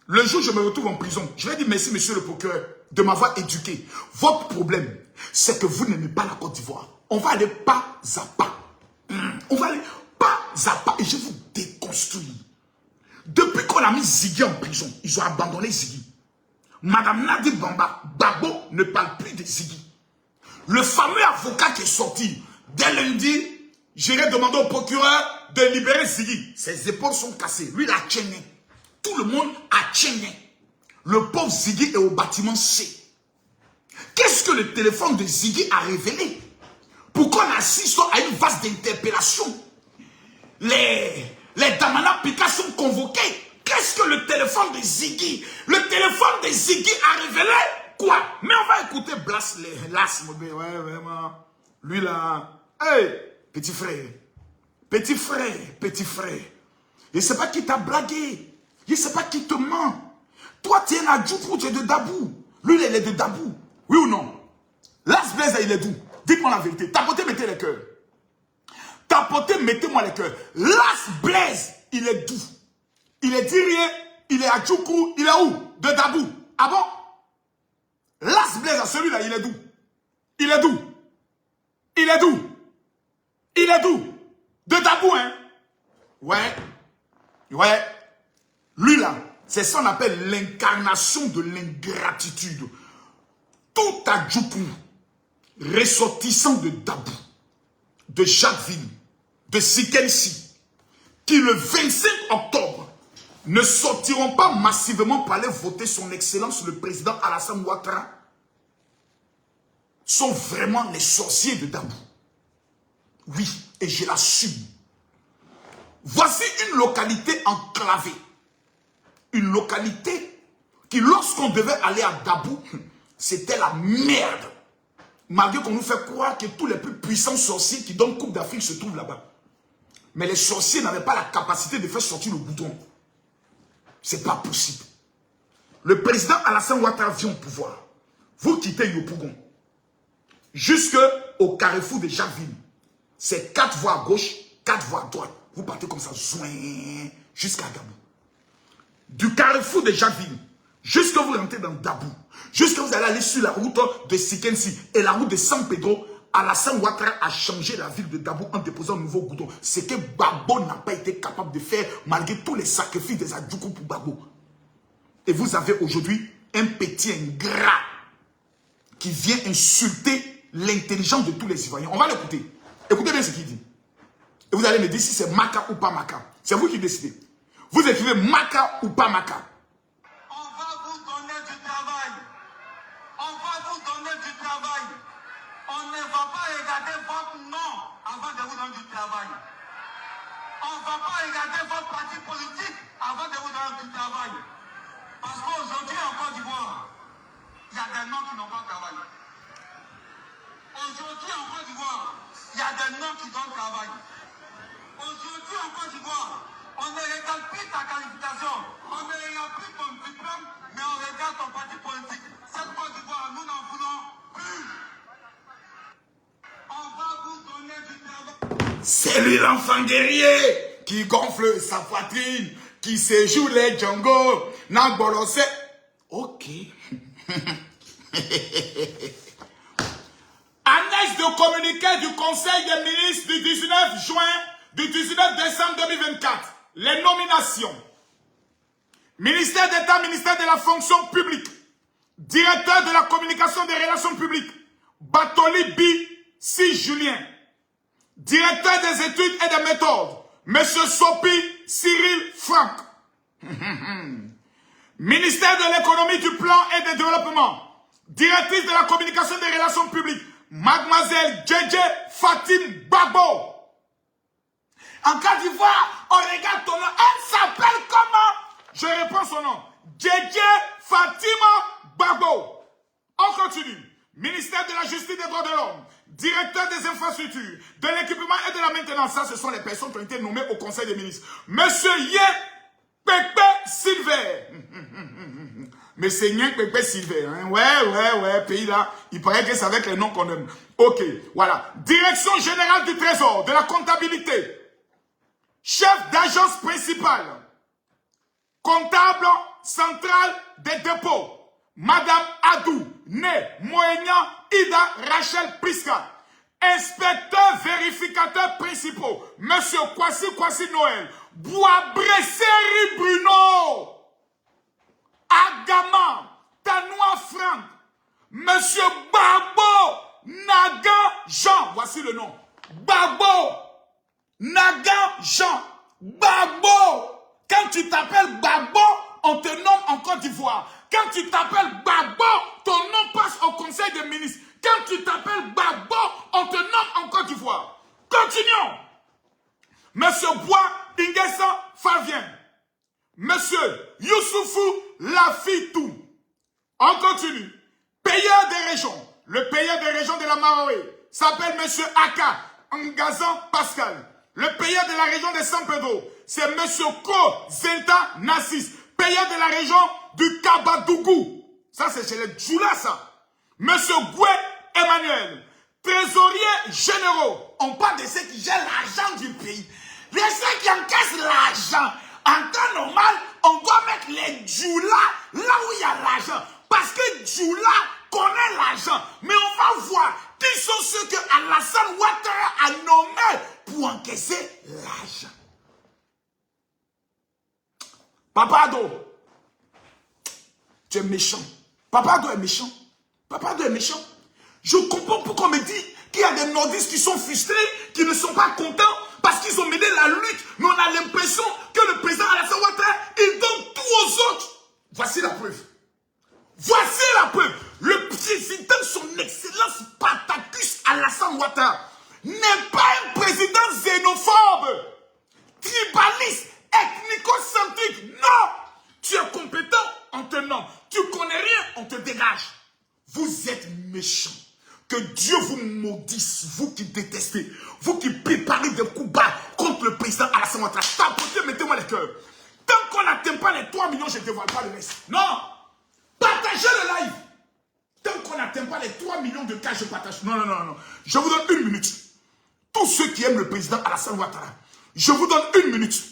le jour où je me retrouve en prison, je vais dire merci monsieur le procureur de m'avoir éduqué. Votre problème, c'est que vous n'aimez pas la Côte d'Ivoire. On va aller pas à pas. On va aller pas à pas et je vais vous déconstruire. Depuis qu'on a mis Ziggy en prison, ils ont abandonné Ziggy. Madame Nadi Bamba, Babo ne parle plus de Ziggy. Le fameux avocat qui est sorti, dès lundi, j'irai demander au procureur de libérer Ziggy. Ses épaules sont cassées. Lui, il a tchené. Tout le monde a tchené. Le pauvre Ziggy est au bâtiment C. Qu'est-ce que le téléphone de Ziggy a révélé? Pourquoi on assiste à une vaste d'interpellation? Les Damana Pika sont convoqués. Qu'est-ce que le téléphone de Ziggy? Le téléphone de Ziggy a révélé quoi? Mais on va écouter Blas Lasme. Ouais, vraiment. Lui là. Hey, petit frère. Je ne sais pas qui t'a blagué. Je ne sais pas qui te ment. Toi, tu es un Adjoukou, tu es de Dabou. Lui, il est de Dabou. Oui ou non? Las Blaise, il est d'où? Dites-moi la vérité. Tapotez, mettez les cœurs. Tapotez, mettez-moi les cœurs. Las Blaise, il est d'où? Il est d'Irien, il est à Djoukou, il est où? De Dabou. Ah bon? Las Blaise, celui-là, il est d'où? Il est d'où? De Dabou, hein? Ouais. Lui, là, c'est ça qu'on appelle l'incarnation de l'ingratitude. Tout à Djoukou, ressortissant de Dabou, de Jacquesville, de Sikensi, qui le 25 octobre, ne sortiront pas massivement pour aller voter son excellence, le président Alassane Ouattara, sont vraiment les sorciers de Dabou. Oui, et je l'assume. Voici une localité enclavée. Une localité qui, lorsqu'on devait aller à Dabou, c'était la merde. Malgré qu'on nous fait croire que tous les plus puissants sorciers qui donnent Coupe d'Afrique se trouvent là-bas. Mais les sorciers n'avaient pas la capacité de faire sortir le bouton. C'est pas possible. Le président Alassane Ouattara vient au pouvoir. Vous quittez Yopougon. Jusqu'au carrefour de Jacquesville. C'est 4 voies à gauche, 4 voies à droite. Vous partez comme ça, jusqu'à Dabou. Du carrefour de Jacquesville, jusque vous rentrez dans Dabou, jusque vous allez aller sur la route de Sikensi et la route de San Pedro, Alassane Ouattara a changé la ville de Dabou en déposant un nouveau goudron. Ce que Babo n'a pas été capable de faire malgré tous les sacrifices des Adjoukou pour Babo. Et vous avez aujourd'hui un petit ingrat qui vient insulter l'intelligence de tous les Ivoiriens. On va l'écouter. Écoutez bien ce qu'il dit. Et vous allez me dire si c'est Maka ou pas Maka. C'est vous qui décidez. Vous écrivez Maka ou pas Maka. On va vous donner du travail. On va vous donner du travail. On ne va pas regarder votre nom avant de vous donner du travail. On ne va pas regarder votre parti politique avant de vous donner du travail. Parce qu'aujourd'hui en Côte d'Ivoire, il y a des noms qui n'ont pas travaillé. Aujourd'hui en Côte d'Ivoire, il y a des noms qui donnent travail. Aujourd'hui en Côte d'Ivoire, on ne regarde plus ta qualité. qualification. On n'a plus ton diplôme, mais on regarde ton parti politique. Cette Côte d'Ivoire, nous n'en voulons plus. On va vous donner du travail. C'est lui l'enfant guerrier qui gonfle sa poitrine, qui séjoue les Django, n'a bolossé. Ok. Annexe de communiqué du Conseil des ministres du 19 décembre 2024. Les nominations. Ministère d'État, ministère de la fonction publique. Directeur de la communication des relations publiques. Batoli B. C. Julien. Directeur des études et des méthodes. Monsieur Sopi Cyril Franck. Ministère de l'économie, du plan et du développement. Directrice de la communication des relations publiques. Mademoiselle Djedje Fatim Babo. En Côte d'Ivoire, on regarde ton nom. Elle s'appelle comment? Je réponds son nom. Djedje Fatima Babo. On continue. Ministère de la Justice et des Droits de l'Homme. Directeur des infrastructures, de l'équipement et de la maintenance. Ça, ce sont les personnes qui ont été nommées au Conseil des ministres. Monsieur Yé Pepe Silver. Monsieur Yé Pepe Silver. Hein? Ouais, pays là. Il paraît que c'est avec les noms qu'on aime. Ok, voilà. Direction générale du Trésor, de la comptabilité. Chef d'agence principale. Comptable central des dépôts. Madame Adou, née Moignan Ida Rachel Priska. Inspecteur vérificateur principaux. Monsieur Kwasi Noël. Bois-Bresseri Bruno. Agama Tanoua Franck. Monsieur Babo Naga Jean. Voici le nom. Babo Naga Jean. Babo. Quand tu t'appelles Babo, on te nomme en Côte d'Ivoire. Quand tu t'appelles Babo, ton nom passe au Conseil des ministres. Quand tu t'appelles Babo, on te nomme en Côte d'Ivoire. Continuons. Monsieur Bois Ingessa Favien. Monsieur Youssoufou Lafitou. On continue. Payeur des régions. Le payeur des régions de la Maroé s'appelle Monsieur Aka Ngazan Pascal. Le payeur de la région de San Pedro, c'est Monsieur Ko Zenta Nassis. Payeur de la région du Kabadougou. Ça, c'est chez les Djoula, ça. Monsieur Goué Emmanuel. Trésorier généraux. On parle de ceux qui gèrent l'argent du pays. Les ceux qui encaissent l'argent. En temps normal, on doit mettre les Djoula là où il y a l'argent. Parce que Djoula connaît l'argent. Mais on va voir qui sont ceux que Alassane Ouattara a nommés pour encaisser l'argent. Papa Ado, tu es méchant. Papa Ado est méchant. Papa Ado est méchant. Je comprends pourquoi on me dit qu'il y a des nordistes qui sont frustrés, qui ne sont pas contents parce qu'ils ont mené la lutte. Mais on a l'impression que le président Alassane Ouattara, il donne tout aux autres. Voici la preuve. Voici la preuve. Le président, son excellence Spartacus Alassane Ouattara, n'est pas un président xénophobe, tribaliste, ethnico-centrique. Non! Tu es compétent, on te nomme. Tu connais rien, on te dégage. Vous êtes méchants. Que Dieu vous maudisse, vous qui détestez, vous qui préparez des coups bas contre le président Alassane Ouattara. Tapotez, mettez-moi les cœurs. Tant qu'on n'atteint pas les 3 millions, je ne dévoile pas le reste. Non! Partagez le live. Tant qu'on n'atteint pas les 3 millions de cas, je partage. Non. Je vous donne 1 minute. Tous ceux qui aiment le président Alassane Ouattara, je vous donne 1 minute.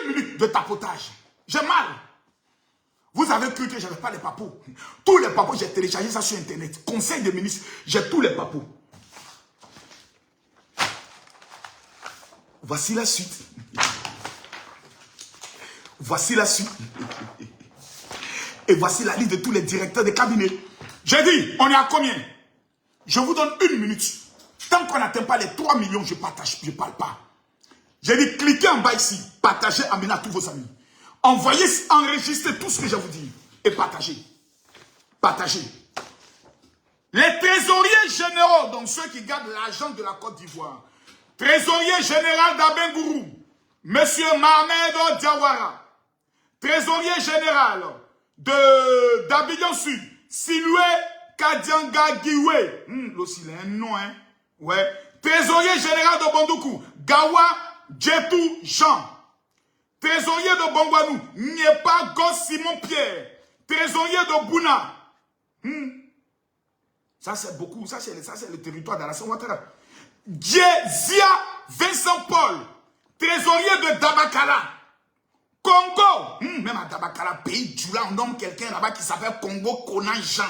1 minute de tapotage. J'ai mal. Vous avez cru que je n'avais pas les papos. Tous les papos, j'ai téléchargé ça sur Internet. Conseil des ministres, j'ai tous les papos. Voici la suite. Voici la suite. Et voici la liste de tous les directeurs des cabinets. J'ai dit, on est à combien? Je vous donne 1 minute. Tant qu'on n'atteint pas les 3 millions, je partage, je ne parle pas. J'ai dit, cliquez en bas ici, partagez, amenez à tous vos amis. Envoyez, enregistrez tout ce que je vous dis et partagez. Partagez. Les trésoriers généraux, donc ceux qui gardent l'argent de la Côte d'Ivoire. Trésorier général d'Abengourou, Monsieur Mohamed Diawara. Trésorier général d'Abidjan Sud, Siloué Kadianga Giwe. L'autre, il a un nom, hein. Ouais. Trésorier général de Bondoukou, Gawa Djetou Jean. Trésorier de de Bongwanou, Niepa Gos Simon Pierre, trésorier de Bouna. Ça c'est beaucoup, ça c'est le territoire d'Alassane Ouattara. Djezia Vincent Paul, trésorier de Dabakala. Congo, même à Dabakala, pays du là, on nomme quelqu'un là-bas qui s'appelle Congo Konan Jean.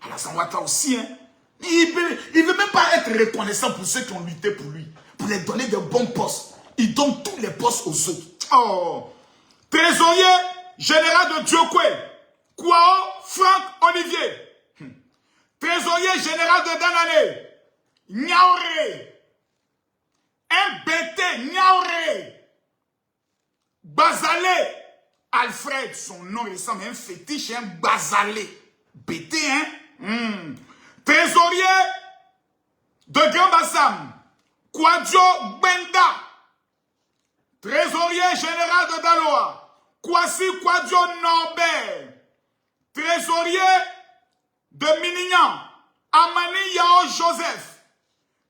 Alassane Ouattara aussi, hein. Il ne veut même pas être reconnaissant pour ceux qui ont lutté pour lui, pour les donner de bons postes. Il donne tous les postes aux autres. Oh. Trésorier général de Diokwe, Kwao Franck Olivier. Trésorier général de Danane, Niaoré. MBT Niaoré. Bazalé Alfred, son nom ressemble à un fétiche, un Bazalé. BT, hein? Trésorier de Grand Bassam, Kwadjo Benda. Trésorier général de Daloa, Kwasi Kwadjo Norbert. Trésorier de Minignan, Amani Yao Joseph.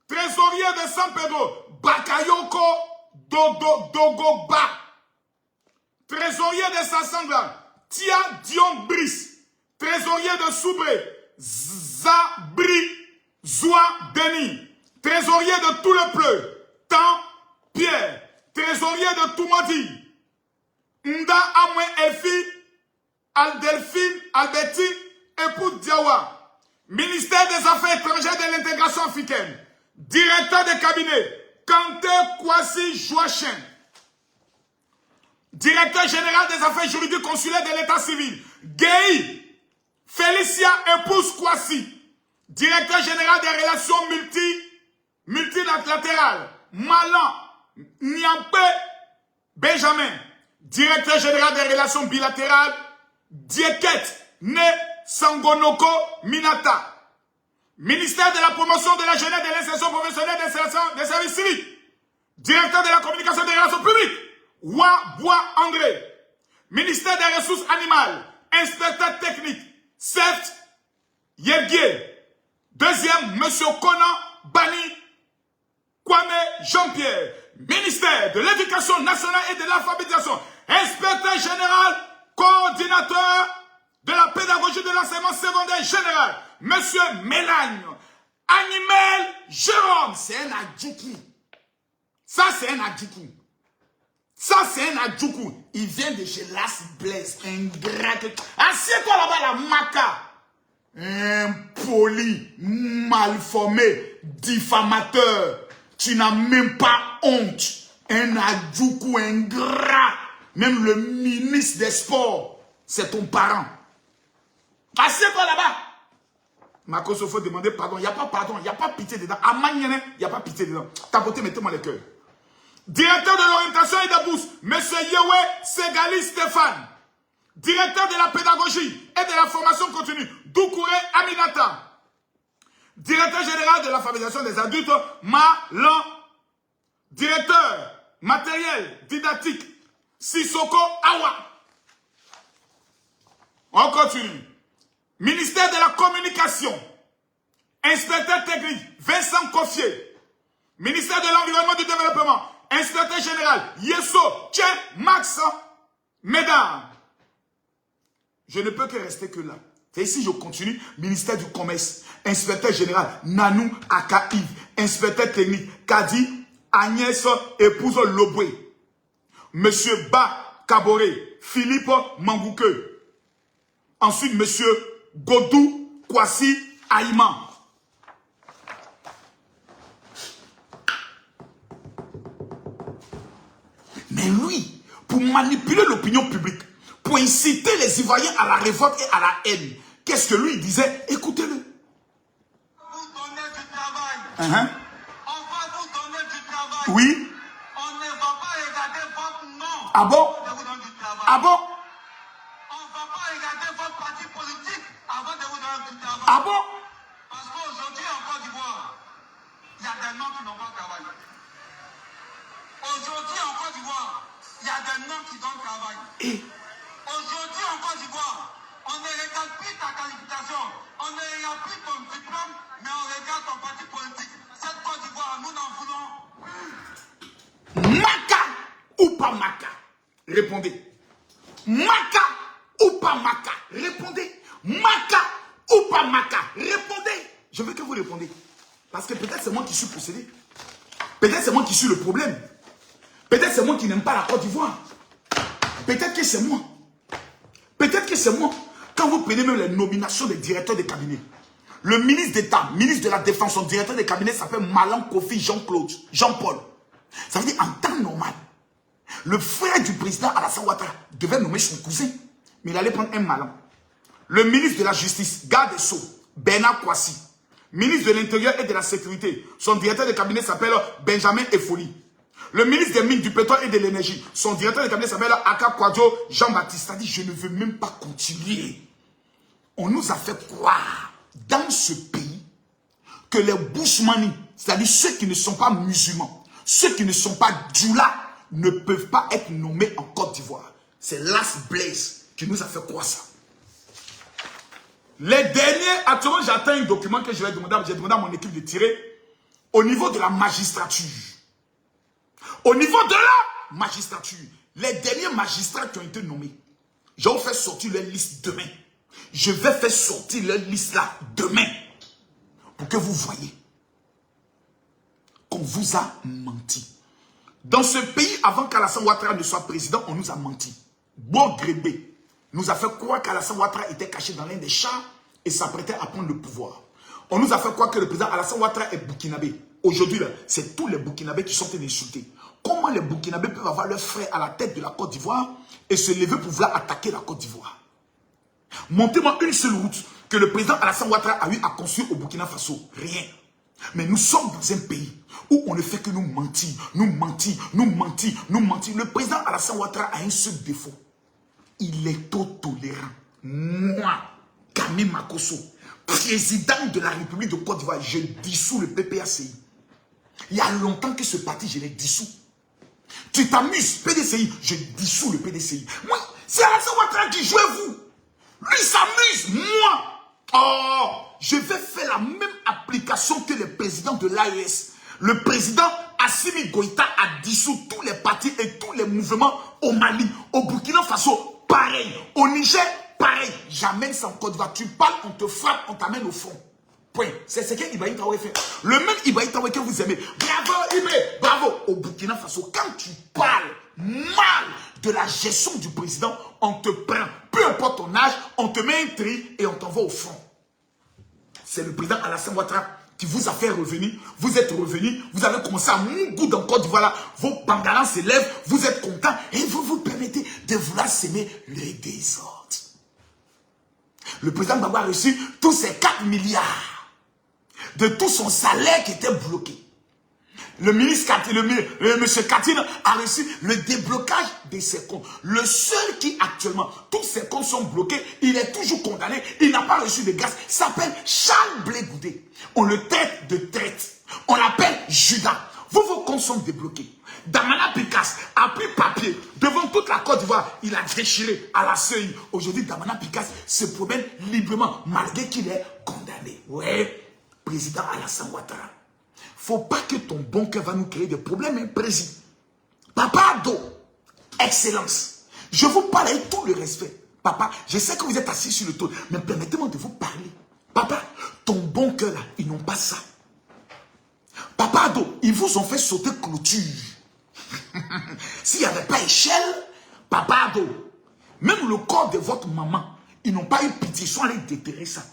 Trésorier de San Pedro, Bakayoko Dogoba. Trésorier de Sassangla, Tia Dion Brice. Trésorier de Soubré, Zabri Zoua Denis. Trésorier de Tout le Pleu, Tan Pierre. Trésorier de Toumadi, Nda Amwe Elfi, Aldelphine Albertine, épouse Diawa. Ministère des Affaires étrangères et de l'intégration africaine. Directeur de cabinet, Kanté Kwasi Joachim. Directeur général des affaires juridiques consulaires de l'état civil, Gay Félicia épouse Kwasi. Directeur général des relations multilatérales, Malan Niampé Benjamin. Directeur général des relations bilatérales, Dieket Ne Sangonoko Minata. Ministère de la promotion de la jeunesse et de l'insertion professionnelle des services civiques. Directeur de la communication et des relations publiques, Bois André. Ministère des ressources animales, inspecteur technique, Seth Yergué. Deuxième, Monsieur Conan Bani Kwame Jean-Pierre. Ministère de l'Éducation nationale et de l'alphabétisation, inspecteur général, coordinateur de la pédagogie de l'enseignement secondaire général, Monsieur Mélagne. Animal Jérôme, c'est un adjoukou. Ça, c'est un adjoukou. Ça, c'est un adjoukou. Il vient de chez Las Blaise, ingrat. Assieds-toi là-bas, la maca. Impoli, malformé, diffamateur. Tu n'as même pas honte. Un adjoukou ingrat. Même le ministre des Sports, c'est ton parent. Assieds-toi là-bas. Marcos, il faut demander pardon. Il n'y a pas pardon, il n'y a pas pitié dedans. À Magnene, il n'y a pas pitié dedans. Tapotez, mettez-moi les cœurs. Directeur de l'orientation et de bourse, M. Yewe Segali Stéphane. Directeur de la pédagogie et de la formation continue, Doukouré Aminata. Directeur général de l'alphabétisation des adultes, Malan. Directeur matériel didactique, Sissoko Awa. On continue. Ministère de la communication, inspecteur technique, Vincent Coffier. Ministère de l'environnement et du développement, inspecteur général, Yeso Tché Max Mesdames. Je ne peux que rester que là. Et si je continue, ministère du commerce, inspecteur général, Nanou Akaïv, inspecteur technique, Kadi Agnès, épouse Loboué. Monsieur Ba Kaboré, Philippe Mangouke. Ensuite, monsieur Godou Kwasi Aïman. Mais lui, pour manipuler l'opinion publique, pour inciter les Ivoiriens à la révolte et à la haine, qu'est-ce que lui disait? Écoutez-le. Vous donner du travail. On Uh-huh. va vous donner du travail. Oui. On ne va pas regarder votre nom. Ah bon? On vous donne du travail. Ah bon? On ne va pas regarder votre parti politique avant de vous donner du travail. Ah bon? Parce qu'aujourd'hui en Côte d'Ivoire, il y a des noms qui n'ont pas travaillé. Aujourd'hui en Côte d'Ivoire, il y a des noms qui donnent travail. Et Aujourd'hui en Côte d'Ivoire, on ne regarde plus ta qualification, on ne regarde plus ton diplôme, mais on regarde ton parti politique. Cette Côte d'Ivoire, nous n'en voulons plus. Maka ou pas Maka? Répondez. Maka ou pas Maka? Répondez. Maka ou pas Maka? Répondez. Je veux que vous répondez. Parce que peut-être c'est moi qui suis possédé. Peut-être c'est moi qui suis le problème. Peut-être c'est moi qui n'aime pas la Côte d'Ivoire. Peut-être que c'est moi. Peut-être que c'est moi. Quand vous prenez même les nominations des directeurs de cabinet, le ministre d'État, ministre de la Défense, son directeur de cabinet s'appelle Malan Kofi Jean-Paul. Ça veut dire en temps normal, le frère du président Alassane Ouattara devait nommer son cousin. Mais il allait prendre un Malan. Le ministre de la Justice, garde des Sceaux, Bernard Kouassi. Ministre de l'Intérieur et de la Sécurité, son directeur de cabinet s'appelle Benjamin Efoli. Le ministre des Mines, du Pétrole et de l'Énergie, son directeur de cabinet s'appelle Aka Kwadjo Jean-Baptiste. C'est-à-dire, je ne veux même pas continuer. On nous a fait croire dans ce pays que les Bushmani, c'est-à-dire ceux qui ne sont pas musulmans, ceux qui ne sont pas djoula, ne peuvent pas être nommés en Côte d'Ivoire. C'est Las Blaise qui nous a fait croire ça. Les derniers, actuellement j'attends un document que je vais demander, j'ai demandé à mon équipe de tirer au niveau de la magistrature. Au niveau de la magistrature, les derniers magistrats qui ont été nommés, je vais faire sortir leur liste demain. Je vais faire sortir leur liste là demain. Pour que vous voyez qu'on vous a menti. Dans ce pays, avant qu'Alassane Ouattara ne soit président, on nous a menti. Bogrébé nous a fait croire qu'Alassane Ouattara était caché dans l'un des chars et s'apprêtait à prendre le pouvoir. On nous a fait croire que le président Alassane Ouattara est burkinabé. Aujourd'hui, c'est tous les burkinabés qui sont insultés. Comment les burkinabés peuvent avoir leur frère à la tête de la Côte d'Ivoire et se lever pour vouloir attaquer la Côte d'Ivoire? Montez-moi une seule route que le président Alassane Ouattara a eu à construire au Burkina Faso. Rien. Mais nous sommes dans un pays où on ne fait que nous mentir, nous mentir, nous mentir, nous mentir. Le président Alassane Ouattara a un seul défaut. Il est trop tolérant. Moi, Kami Makosso, président de la République de Côte d'Ivoire, je dissous le PPACI. Il y a longtemps que ce parti, je l'ai dissous. Tu t'amuses, PDCI, je dissous le PDCI. Moi, c'est Alassane Ouattara qui joue vous. Lui s'amuse, moi. Oh, je vais faire la même application que le président de l'AES. Le président Assimi Goïta a dissous tous les partis et tous les mouvements au Mali, au Burkina Faso, pareil. Au Niger, pareil. J'amène ça en Côte d'Ivoire. Tu parles, on te frappe, on t'amène au front. Point. C'est ce que Ibrahim Traoré fait. Le même Ibrahim Traoré que vous aimez. Bravo, Ibrahim, bravo. Au Burkina Faso, quand tu parles mal de la gestion du président, on te prend. Peu importe ton âge, on te met un tri et on t'envoie au front. C'est le président Alassane Ouattara qui vous a fait revenir. Vous êtes revenu, vous avez commencé à Mougou dans Côte d'Ivoire. Vos pangalans s'élèvent, vous êtes contents et vous vous permettez de vouloir s'aimer le désordre. Le président Gbagbo a reçu tous ces 4 milliards de tout son salaire qui était bloqué. Le ministre monsieur Katine a reçu le déblocage de ses comptes. Le seul qui actuellement, tous ses comptes sont bloqués, il est toujours condamné, il n'a pas reçu de grâce, s'appelle Charles Blé Goudé. On le traite de traite. On l'appelle Judas. Vos comptes sont débloqués. Damana Picasse a pris papier devant toute la Côte d'Ivoire. Il a déchiré à la CEI. Aujourd'hui, Damana Picasse se promène librement malgré qu'il est condamné. Ouais, président Alassane Ouattara. Faut pas que ton bon cœur va nous créer des problèmes, hein, président. Papa Ado, excellence. Je vous parle avec tout le respect. Papa, je sais que vous êtes assis sur le trône, mais permettez-moi de vous parler. Papa, ton bon cœur là, ils n'ont pas ça. Papa Ado, ils vous ont fait sauter clôture. S'il n'y avait pas échelle, Papa Ado, même le corps de votre maman, ils n'ont pas eu pitié, ils sont allés déterrer ça.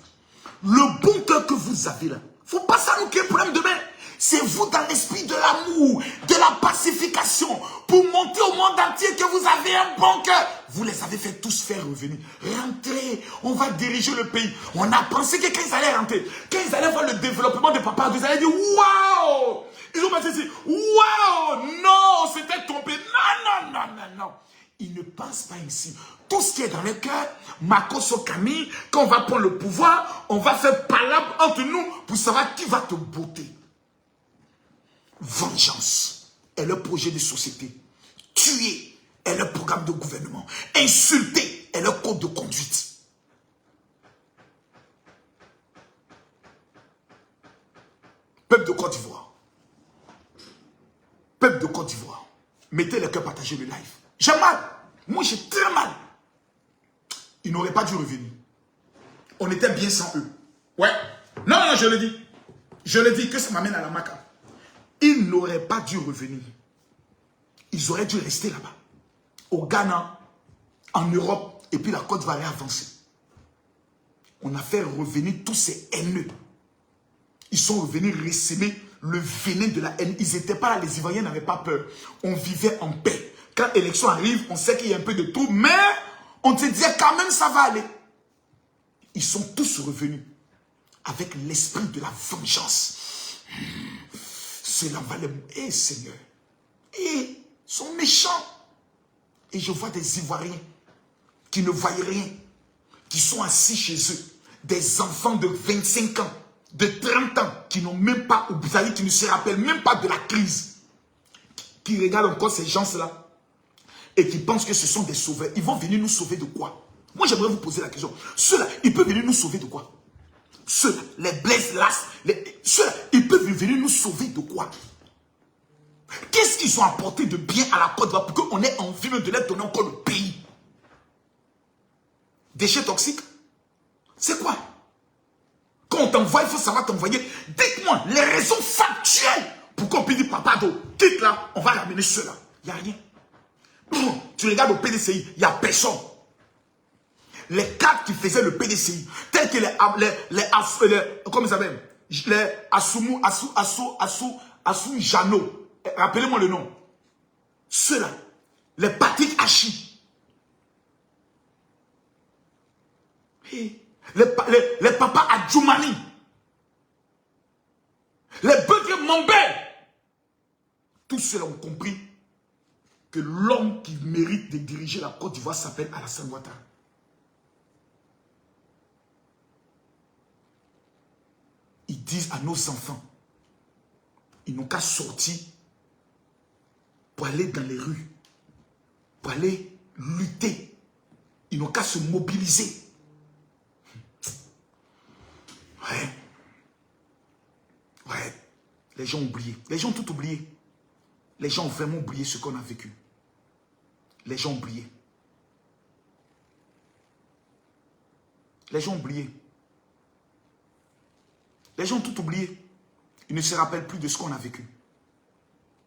Le bon cœur que vous avez là, faut pas ça nous créer problème demain. C'est vous dans l'esprit de l'amour, de la pacification, pour montrer au monde entier que vous avez un bon cœur. Vous les avez fait tous faire revenir. Rentrez, on va diriger le pays. On a pensé que quand ils allaient rentrer, quand ils allaient voir le développement de Papa, ils allaient dire waouh. Ils ont pensé ici, waouh, non, on s'était trompé. Non, non, non, non, non. Ils ne pensent pas ici. Tout ce qui est dans le cœur, Makosso Kami, quand on va prendre le pouvoir, on va faire palabre entre nous pour savoir qui va te botter. Vengeance est le projet de société. Tuer est le programme de gouvernement. Insulter est le code de conduite. Peuple de Côte d'Ivoire. Peuple de Côte d'Ivoire. Mettez le cœur, partagez le live. J'ai mal. Moi, j'ai très mal. Ils n'auraient pas dû revenir. On était bien sans eux. Ouais. Non, non, je le dis. Je le dis que ça m'amène à la maca. Ils n'auraient pas dû revenir. Ils auraient dû rester là-bas. Au Ghana, en Europe, et puis la Côte d'Ivoire avancer. On a fait revenir tous ces haineux. Ils sont revenus récimer le venin de la haine. Ils n'étaient pas là, les Ivoiriens n'avaient pas peur. On vivait en paix. Quand l'élection arrive, on sait qu'il y a un peu de tout, mais on te disait quand même ça va aller. Ils sont tous revenus avec l'esprit de la vengeance. Cela va les... Eh Seigneur. Et ils sont méchants. Et je vois des Ivoiriens qui ne voyaient rien, qui sont assis chez eux. Des enfants de 25 ans, de 30 ans, qui n'ont même pas oublié, qui ne se rappellent même pas de la crise. Qui regardent encore ces gens-là et qui pensent que ce sont des sauveurs. Ils vont venir nous sauver de quoi? Moi, j'aimerais vous poser la question. Ceux-là, ils peuvent venir nous sauver de quoi? Ceux-là, les Blaise Las, ceux-là, ils peuvent venir nous sauver de quoi? Qu'est-ce qu'ils ont apporté de bien à la Côte d'Ivoire pour qu'on ait envie de leur donner encore le pays? Déchets toxiques? C'est quoi? Quand on t'envoie, il faut savoir t'envoyer. Dites-moi les raisons factuelles pour qu'on puisse dire, papa, quitte là, on va ramener ceux-là. Il n'y a rien. Tu regardes au PDCI, il n'y a personne. Les cadres qui faisaient le PDCI, tels que comment ça s'appelle? Les Assou Jano. Rappelez-moi le nom. Ceux-là, les Patrick Hachi. Les papas Adjoumani. Les Beugles Mambé. Tous ceux-là ont compris que l'homme qui mérite de diriger la Côte d'Ivoire s'appelle Alassane Ouattara. Ils disent à nos enfants, ils n'ont qu'à sortir pour aller dans les rues, pour aller lutter. Ils n'ont qu'à se mobiliser. Ouais. Ouais. Les gens ont oublié. Les gens ont tout oublié. Les gens ont vraiment oublié ce qu'on a vécu. Les gens ont oublié. Les gens ont oublié. Les gens ont tout oublié. Ils ne se rappellent plus de ce qu'on a vécu.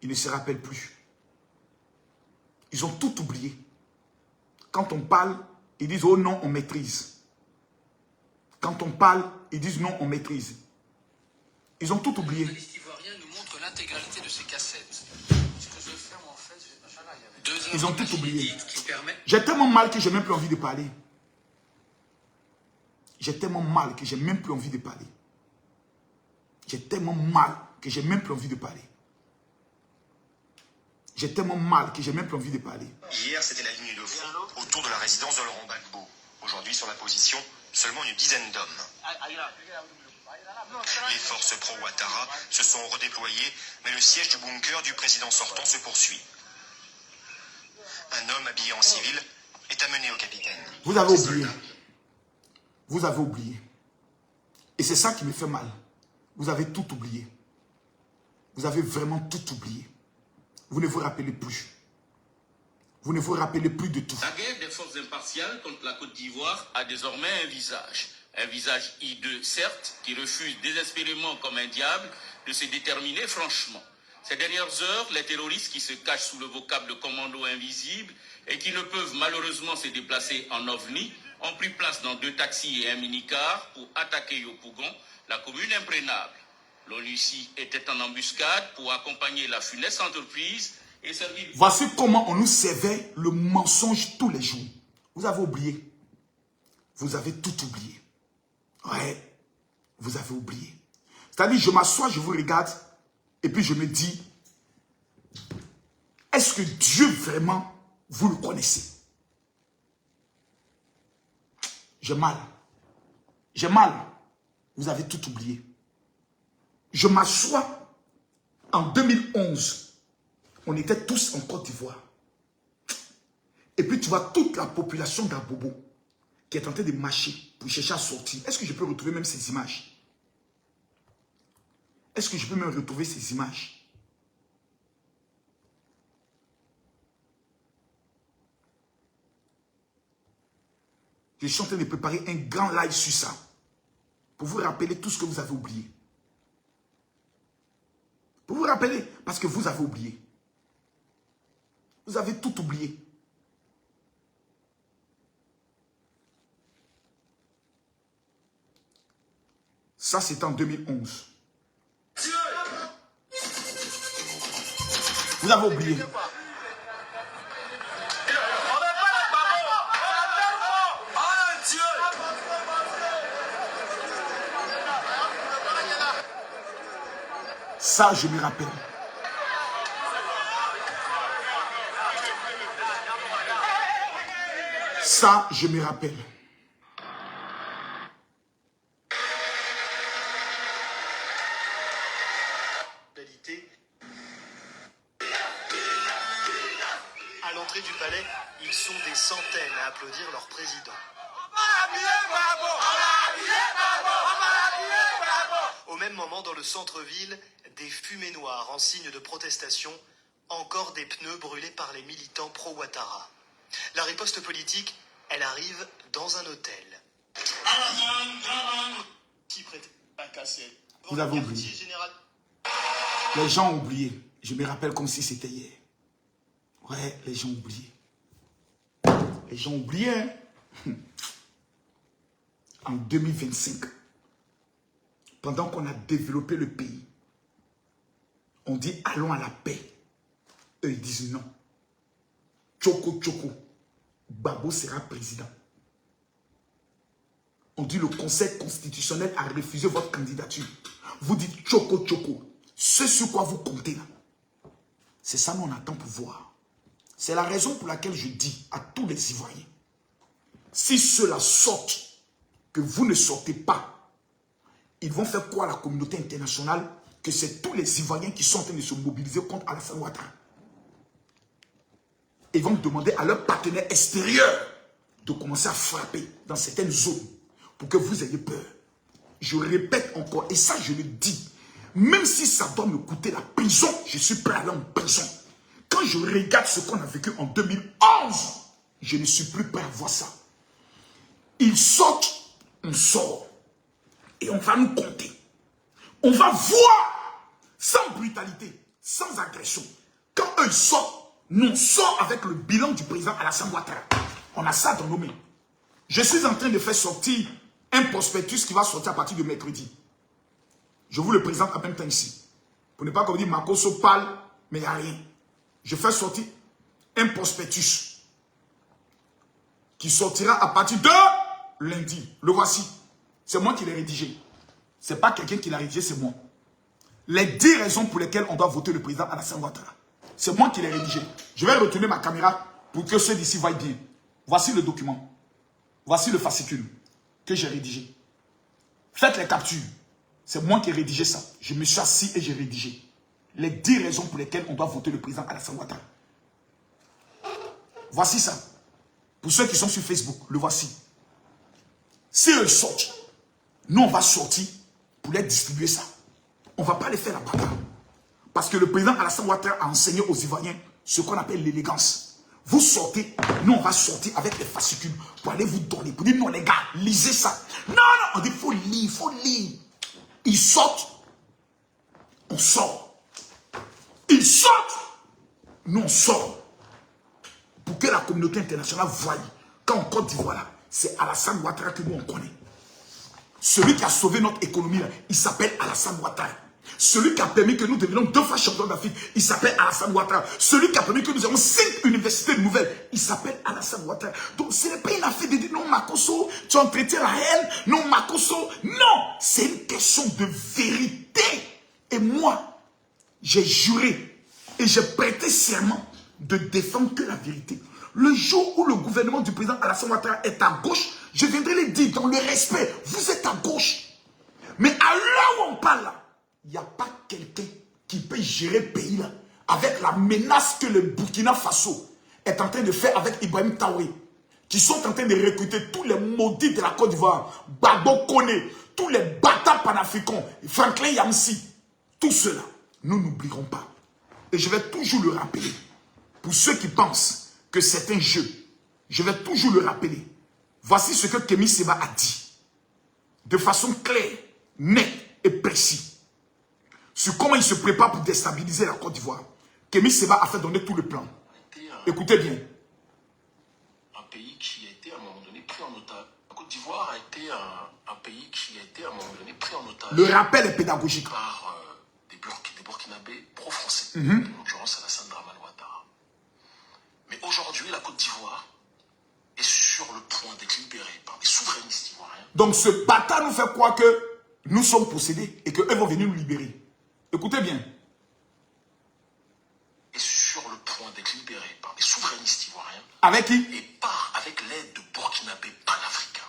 Ils ne se rappellent plus. Ils ont tout oublié. Quand on parle, ils disent « Oh non, on maîtrise ». Quand on parle, ils disent « Non, on maîtrise ». Ils ont tout oublié. Le journaliste ivoirien nous montre l'intégralité de ces cassettes. Ils ont tout oublié. J'ai tellement mal que j'ai même plus envie de parler. J'ai tellement mal que j'ai même plus envie de parler. J'ai tellement mal que j'ai même plus envie de parler. J'ai tellement mal que j'ai même plus envie de parler. Hier, c'était la ligne de fond autour de la résidence de Laurent Gbagbo. Aujourd'hui, sur la position, seulement une dizaine d'hommes. Les forces pro-Ouattara se sont redéployées, mais le siège du bunker du président sortant se poursuit. Un homme habillé en civil est amené au capitaine. Vous avez oublié. Vous avez oublié. Et c'est ça qui me fait mal. Vous avez tout oublié. Vous avez vraiment tout oublié. Vous ne vous rappelez plus. Vous ne vous rappelez plus de tout. La guerre des forces impartiales contre la Côte d'Ivoire a désormais un visage. Un visage hideux, certes, qui refuse désespérément comme un diable de se déterminer franchement. Ces dernières heures, les terroristes qui se cachent sous le vocable de commando invisible et qui ne peuvent malheureusement se déplacer en ovni ont pris place dans 2 taxis et un minicar pour attaquer Yopougon, la commune imprégnable. L'ONUCI était en embuscade pour accompagner la funeste entreprise et servir... Voici comment on nous servait le mensonge tous les jours. Vous avez oublié. Vous avez tout oublié. Ouais, vous avez oublié. C'est-à-dire, je m'assois, je vous regarde, et puis je me dis, est-ce que Dieu vraiment, vous le connaissez? J'ai mal. J'ai mal. Vous avez tout oublié. Je m'assois en 2011. On était tous en Côte d'Ivoire. Et puis tu vois toute la population d'Abobo qui est en train de marcher pour chercher à sortir. Est-ce que je peux retrouver même ces images? Est-ce que je peux même retrouver ces images? Je suis en train de préparer un grand live sur ça. Pour vous rappeler tout ce que vous avez oublié. Pour vous rappeler, parce que vous avez oublié. Vous avez tout oublié. Ça, c'est en 2011. Vous avez oublié. Ça, je me rappelle. Ça, je me rappelle. À l'entrée du palais, ils sont des centaines à applaudir leur président. Au même moment, dans le centre-ville, des fumées noires en signe de protestation, encore des pneus brûlés par les militants pro-Ouattara. La riposte politique, elle arrive dans un hôtel. Vous avez oublié. Les gens ont oublié. Je me rappelle comme si c'était hier. Ouais, les gens ont oublié. Les gens ont oublié. Hein? En 2025, pendant qu'on a développé le pays, on dit allons à la paix. Eux, ils disent non. Tchoko Tchoko, Babo sera président. On dit le Conseil constitutionnel a refusé votre candidature. Vous dites Tchoko Tchoko. Ce sur quoi vous comptez là, c'est ça qu'on attend pour voir. C'est la raison pour laquelle je dis à tous les Ivoiriens, si ceux-là sortent, que vous ne sortez pas, ils vont faire quoi à la communauté internationale? Que c'est tous les Ivoiriens qui sont en train de se mobiliser contre Alassane Ouattara. Ils vont demander à leurs partenaires extérieurs de commencer à frapper dans certaines zones pour que vous ayez peur. Je répète encore, et ça je le dis, même si ça doit me coûter la prison, je suis prêt à aller en prison. Quand je regarde ce qu'on a vécu en 2011, je ne suis plus prêt à voir ça. Ils sortent, on sort. Et on va nous compter. On va voir, sans brutalité, sans agression. Quand eux sortent, nous on sort avec le bilan du président Alassane Ouattara. On a ça dans nos mains. Je suis en train de faire sortir un prospectus qui va sortir à partir de mercredi. Je vous le présente en même temps ici. Pour ne pas qu'on dise Makoso parle, mais il n'y a rien. Je fais sortir un prospectus qui sortira à partir de lundi. Le voici. C'est moi qui l'ai rédigé. Ce n'est pas quelqu'un qui l'a rédigé, c'est moi. Les 10 raisons pour lesquelles on doit voter le président Alassane Ouattara. C'est moi qui l'ai rédigé. Je vais retourner ma caméra pour que ceux d'ici voient bien. Voici le document. Voici le fascicule que j'ai rédigé. Faites les captures. C'est moi qui ai rédigé ça. Je me suis assis et j'ai rédigé. Les 10 raisons pour lesquelles on doit voter le président Alassane Ouattara. Voici ça. Pour ceux qui sont sur Facebook, le voici. Si eux sortent, nous on va sortir pour les distribuer ça. On ne va pas les faire la bagarre. Parce que le président Alassane Ouattara a enseigné aux Ivoiriens ce qu'on appelle l'élégance. Vous sortez, nous on va sortir avec les fascicules pour aller vous donner. Pour dire non les gars, lisez ça. Non, non, on dit faut lire, il faut lire. Ils sortent, on sort. Ils sortent, nous on sort. Pour que la communauté internationale voie qu'en Côte d'Ivoire, c'est Alassane Ouattara que nous on connaît. Celui qui a sauvé notre économie, là, il s'appelle Alassane Ouattara. Celui qui a permis que nous devenions 2 fois champions d'Afrique, il s'appelle Alassane Ouattara. Celui qui a permis que nous ayons 5 universités nouvelles, il s'appelle Alassane Ouattara. Donc ce n'est pas une affaire de dire non Makoso, tu entretiens la haine, non Makoso. Non, c'est une question de vérité. Et moi, j'ai juré et j'ai prêté serment de défendre que la vérité. Le jour où le gouvernement du président Alassane Ouattara est à gauche, je viendrai le dire dans le respect, vous êtes à gauche. Mais à l'heure où on parle là, il n'y a pas quelqu'un qui peut gérer le pays là, avec la menace que le Burkina Faso est en train de faire avec Ibrahim Traoré, qui sont en train de recruter tous les maudits de la Côte d'Ivoire, Babo Kone, tous les bâtards panafricains, Franklin Yamsi, tout cela, nous n'oublierons pas. Et je vais toujours le rappeler. Pour ceux qui pensent que c'est un jeu, je vais toujours le rappeler. Voici ce que Kémy Séba a dit. De façon claire, nette et précise. Sur comment il se prépare pour déstabiliser la Côte d'Ivoire. Kémy Séba a fait donner tout le plan. Écoutez bien. Un pays qui a été à un moment donné pris en otage. La Côte d'Ivoire a été un pays qui a été à un moment donné pris en otage. Le rappel est pédagogique. Par des Burkinabés pro-français. En l'occurrence, Alassane Dramane Ouattara. Mais aujourd'hui, la Côte d'Ivoire est sur le point d'être libérée par des souverainistes ivoiriens. Donc ce bâtard nous fait croire que nous sommes possédés et qu'eux vont venir nous libérer. Écoutez bien. Est sur le point d'être libérée par des souverainistes ivoiriens. Avec qui? Et avec l'aide de Burkinabés panafricains.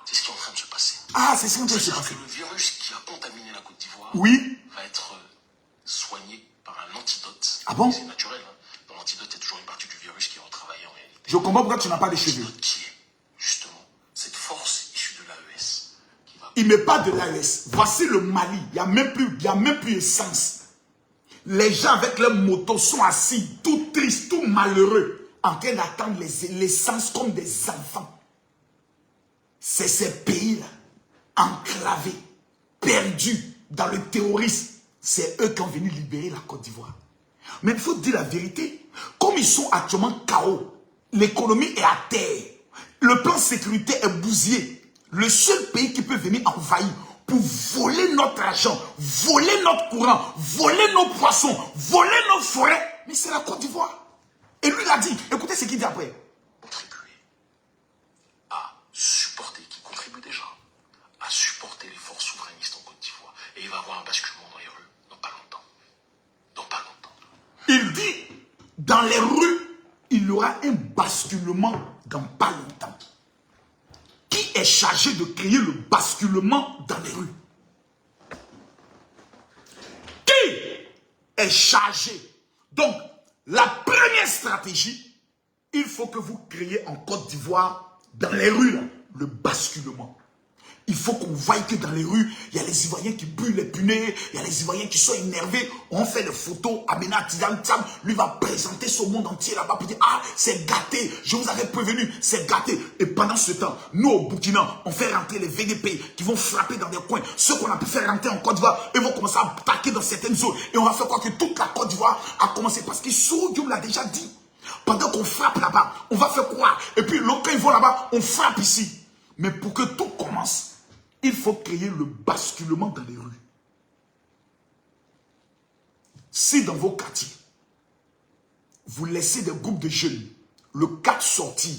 C'est ce qui est en train de se passer. C'est ce qui est en train de se passer. Le virus qui a contaminé la Côte d'Ivoire va être soigné par un antidote. Ah bon? C'est naturel. Hein. Dans l'antidote, il y a toujours une partie du virus qui est retravaillée en réalité. Je comprends pourquoi tu n'as pas de cheveux. Qui est justement cette force issue de l'AES. Il n'est pas de l'AES. Voici le Mali. Il n'y a même plus essence. Les gens avec leurs motos sont assis, tout tristes, tout malheureux, en train d'attendre l'essence comme des enfants. C'est ces pays-là, enclavés, perdus dans le terrorisme. C'est eux qui ont venu libérer la Côte d'Ivoire. Mais il faut dire la vérité. Comme ils sont actuellement KO, l'économie est à terre. Le plan sécurité est bousillé. Le seul pays qui peut venir envahir pour voler notre argent, voler notre courant, voler nos poissons, voler nos forêts, mais c'est la Côte d'Ivoire. Et lui, il a dit, écoutez ce qu'il dit après. Contribuer à supporter, qui contribue déjà, à supporter les forces souverainistes en Côte d'Ivoire. Et il va y avoir un basculement dans les rues, dans pas longtemps. Dans pas longtemps. Il dit, dans les rues, il y aura un basculement dans pas longtemps. Qui est chargé de créer le basculement dans les rues? Qui est chargé? Donc, la première stratégie, il faut que vous créiez en Côte d'Ivoire, dans les rues, là, le basculement. Il faut qu'on voie que dans les rues, il y a les Ivoiriens qui brûlent les punais, il y a les Ivoiriens qui sont énervés. On fait des photos, Amena Tidjane Thiam, lui va présenter ce monde entier là-bas pour dire, c'est gâté, je vous avais prévenu, c'est gâté. Et pendant ce temps, nous au Burkina, on fait rentrer les VDP qui vont frapper dans des coins. Ceux qu'on a pu faire rentrer en Côte d'Ivoire, ils vont commencer à attaquer dans certaines zones. Et on va faire croire que toute la Côte d'Ivoire a commencé. Parce que Soudioum l'a déjà dit. Pendant qu'on frappe là-bas, on va faire croire. Et puis l'autre, quand ils vont là-bas, on frappe ici. Mais pour que tout commence, il faut créer le basculement dans les rues. Si dans vos quartiers, vous laissez des groupes de jeunes, le 4 sortir,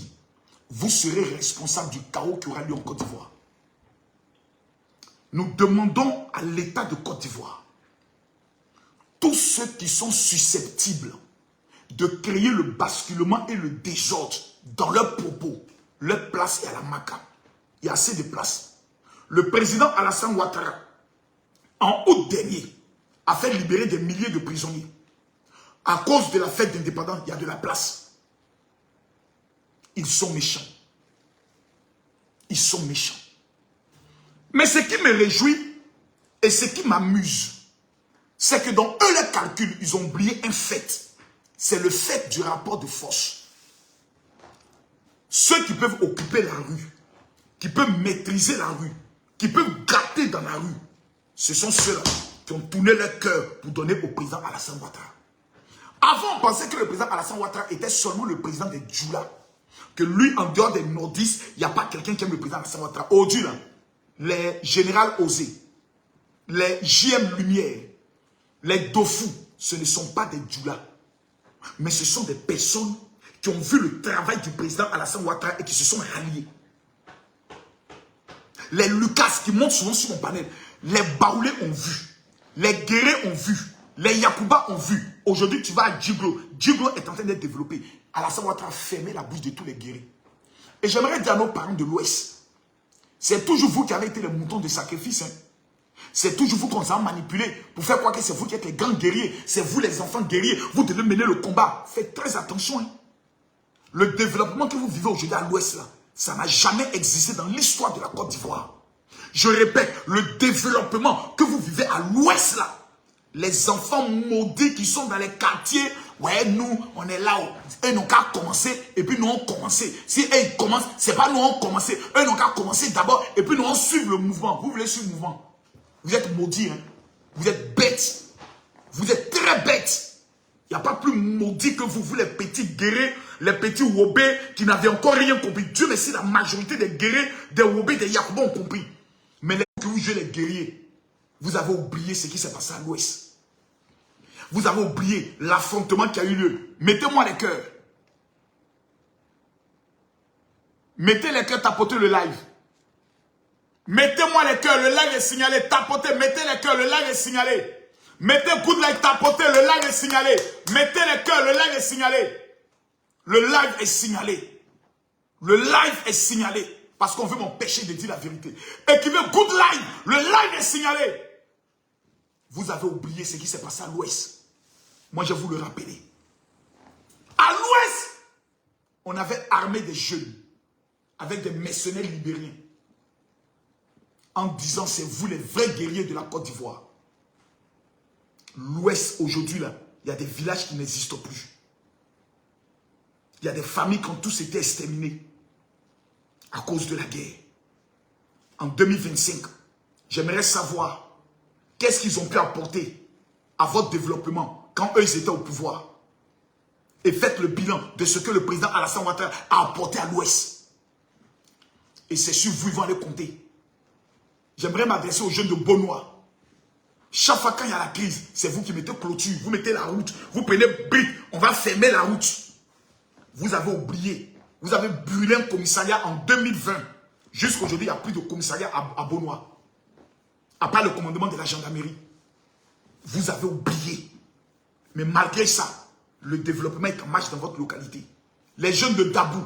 vous serez responsable du chaos qui aura lieu en Côte d'Ivoire. Nous demandons à l'État de Côte d'Ivoire, tous ceux qui sont susceptibles de créer le basculement et le désordre dans leurs propos, leur place est à la Maca. Il y a assez de places. Le président Alassane Ouattara, en août dernier, a fait libérer des milliers de prisonniers. À cause de la fête d'indépendance, il y a de la place. Ils sont méchants. Ils sont méchants. Mais ce qui me réjouit et ce qui m'amuse, c'est que dans eux, les calculs, ils ont oublié un fait. C'est le fait du rapport de force. Ceux qui peuvent occuper la rue, qui peuvent maîtriser la rue, qui peuvent gâter dans la rue, ce sont ceux-là qui ont tourné leur cœur pour donner au président Alassane Ouattara. Avant, on pensait que le président Alassane Ouattara était seulement le président des Djoula. Que lui, en dehors des nordistes, il n'y a pas quelqu'un qui aime le président Alassane Ouattara. Aujourd'hui, les généraux Osé, les JM Lumière, les Dofou, ce ne sont pas des Djoula. Mais ce sont des personnes qui ont vu le travail du président Alassane Ouattara et qui se sont ralliés. Les Lucas qui montent souvent sur mon panel, les Baoulés ont vu, les Guérés ont vu, les Yakuba ont vu. Aujourd'hui, tu vas à Djiglo. Djiglo est en train d'être développé. Alassane Ouattara a fermé la bouche de tous les Guérés. Et j'aimerais dire à nos parents de l'Ouest, c'est toujours vous qui avez été les moutons de sacrifice. Hein. C'est toujours vous qu'on a manipulé pour faire croire que c'est vous qui êtes les grands guerriers. C'est vous les enfants guerriers. Vous devez mener le combat. Faites très attention. Hein. Le développement que vous vivez aujourd'hui à l'Ouest, là, ça n'a jamais existé dans l'histoire de la Côte d'Ivoire. Je répète, le développement que vous vivez à l'Ouest, là, les enfants maudits qui sont dans les quartiers Ouais, nous, on est là. Eux n'ont qu'à commencer et puis nous on commencé. Si eux ils commencent, c'est pas nous on commencé. Eux n'ont qu'à commencer d'abord et puis nous on suit le mouvement. Vous voulez suivre le mouvement? Vous êtes maudits, hein? Vous êtes bêtes. Vous êtes très bêtes. Il n'y a pas plus maudit que vous les petits guerriers, les petits wobés qui n'avaient encore rien compris. Dieu merci, la majorité des guerriers, des wobés, des Yakuba ont compris. Mais les que vous jouez les guerriers, vous avez oublié ce qui s'est passé à l'ouest. Vous avez oublié l'affrontement qui a eu lieu. Mettez-moi les cœurs. Mettez les cœurs, tapotez le live. Mettez-moi les cœurs, le live est signalé. Tapotez, mettez les cœurs, le live est signalé. Mettez good like, tapotez, le live est signalé. Mettez les cœurs, le live est signalé. Le live est signalé. Le live est signalé. Parce qu'on veut m'empêcher de dire la vérité. Et qui veut good live, le live est signalé. Vous avez oublié ce qui s'est passé à l'ouest. Moi, je vais vous le rappeler. À l'ouest, on avait armé des jeunes avec des mercenaires libériens. En disant, c'est vous les vrais guerriers de la Côte d'Ivoire. L'ouest, aujourd'hui, là, il y a des villages qui n'existent plus. Il y a des familles qui ont tous été exterminées à cause de la guerre. En 2025, j'aimerais savoir qu'est-ce qu'ils ont pu apporter à votre développement quand eux ils étaient au pouvoir. Et faites le bilan de ce que le président Alassane Ouattara a apporté à l'ouest. Et c'est sur vous, ils vont aller compter. J'aimerais m'adresser aux jeunes de Beaunois. Chaque fois quand il y a la crise, c'est vous qui mettez clôture, vous mettez la route, vous prenez brique, on va fermer la route. Vous avez oublié, vous avez brûlé un commissariat en 2020. Jusqu'à aujourd'hui, il n'y a plus de commissariat à Beaunois. À part le commandement de la gendarmerie. Vous avez oublié. Mais malgré ça, le développement est en marche dans votre localité. Les jeunes de Dabou,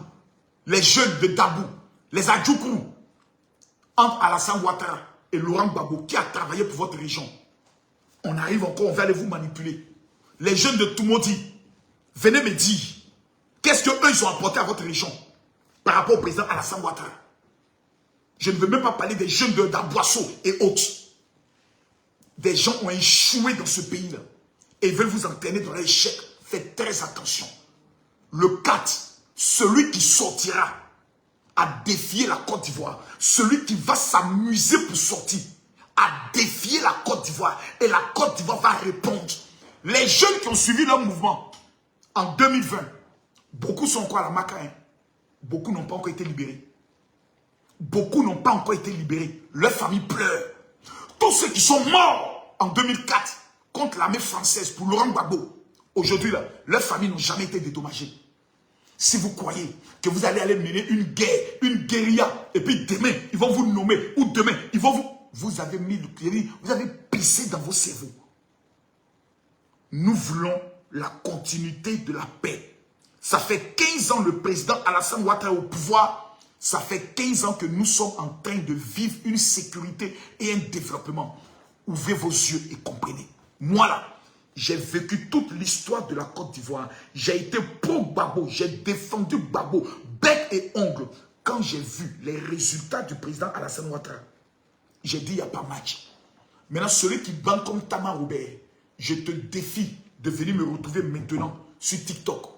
les Adjoukou, entre Alassane Ouattara et Laurent Gbagbo, qui a travaillé pour votre région. On arrive encore, on va aller vous manipuler. Les jeunes de Toumoudi, venez me dire, qu'est-ce qu'eux ils ont apporté à votre région par rapport au président Alassane Ouattara? Je ne veux même pas parler des jeunes d'Aboisseau et autres. Des gens ont échoué dans ce pays-là et veulent vous entraîner dans l'échec. Faites très attention. Le 4, celui qui sortira à défier la Côte d'Ivoire, celui qui va s'amuser pour sortir, à défier la Côte d'Ivoire, et la Côte d'Ivoire va répondre. Les jeunes qui ont suivi leur mouvement en 2020, beaucoup sont encore à la Macaïen. Beaucoup n'ont pas encore été libérés. Beaucoup n'ont pas encore été libérés. Leurs familles pleurent. Tous ceux qui sont morts en 2004 contre l'armée française pour Laurent Gbagbo, aujourd'hui, leurs familles n'ont jamais été dédommagées. Si vous croyez que vous allez aller mener une guerre, une guérilla, et puis demain, ils vont vous nommer, ou demain, ils vont vous... Vous avez mis le guérilla, vous avez pissé dans vos cerveaux. Nous voulons la continuité de la paix. Ça fait 15 ans le président Alassane Ouattara au pouvoir. Ça fait 15 ans que nous sommes en train de vivre une sécurité et un développement. Ouvrez vos yeux et comprenez. Moi là, j'ai vécu toute l'histoire de la Côte d'Ivoire. J'ai été pro Gbagbo, j'ai défendu Gbagbo, bec et ongle. Quand j'ai vu les résultats du président Alassane Ouattara, j'ai dit il n'y a pas match. Maintenant, celui qui bande comme Tama Robert, je te défie de venir me retrouver maintenant sur TikTok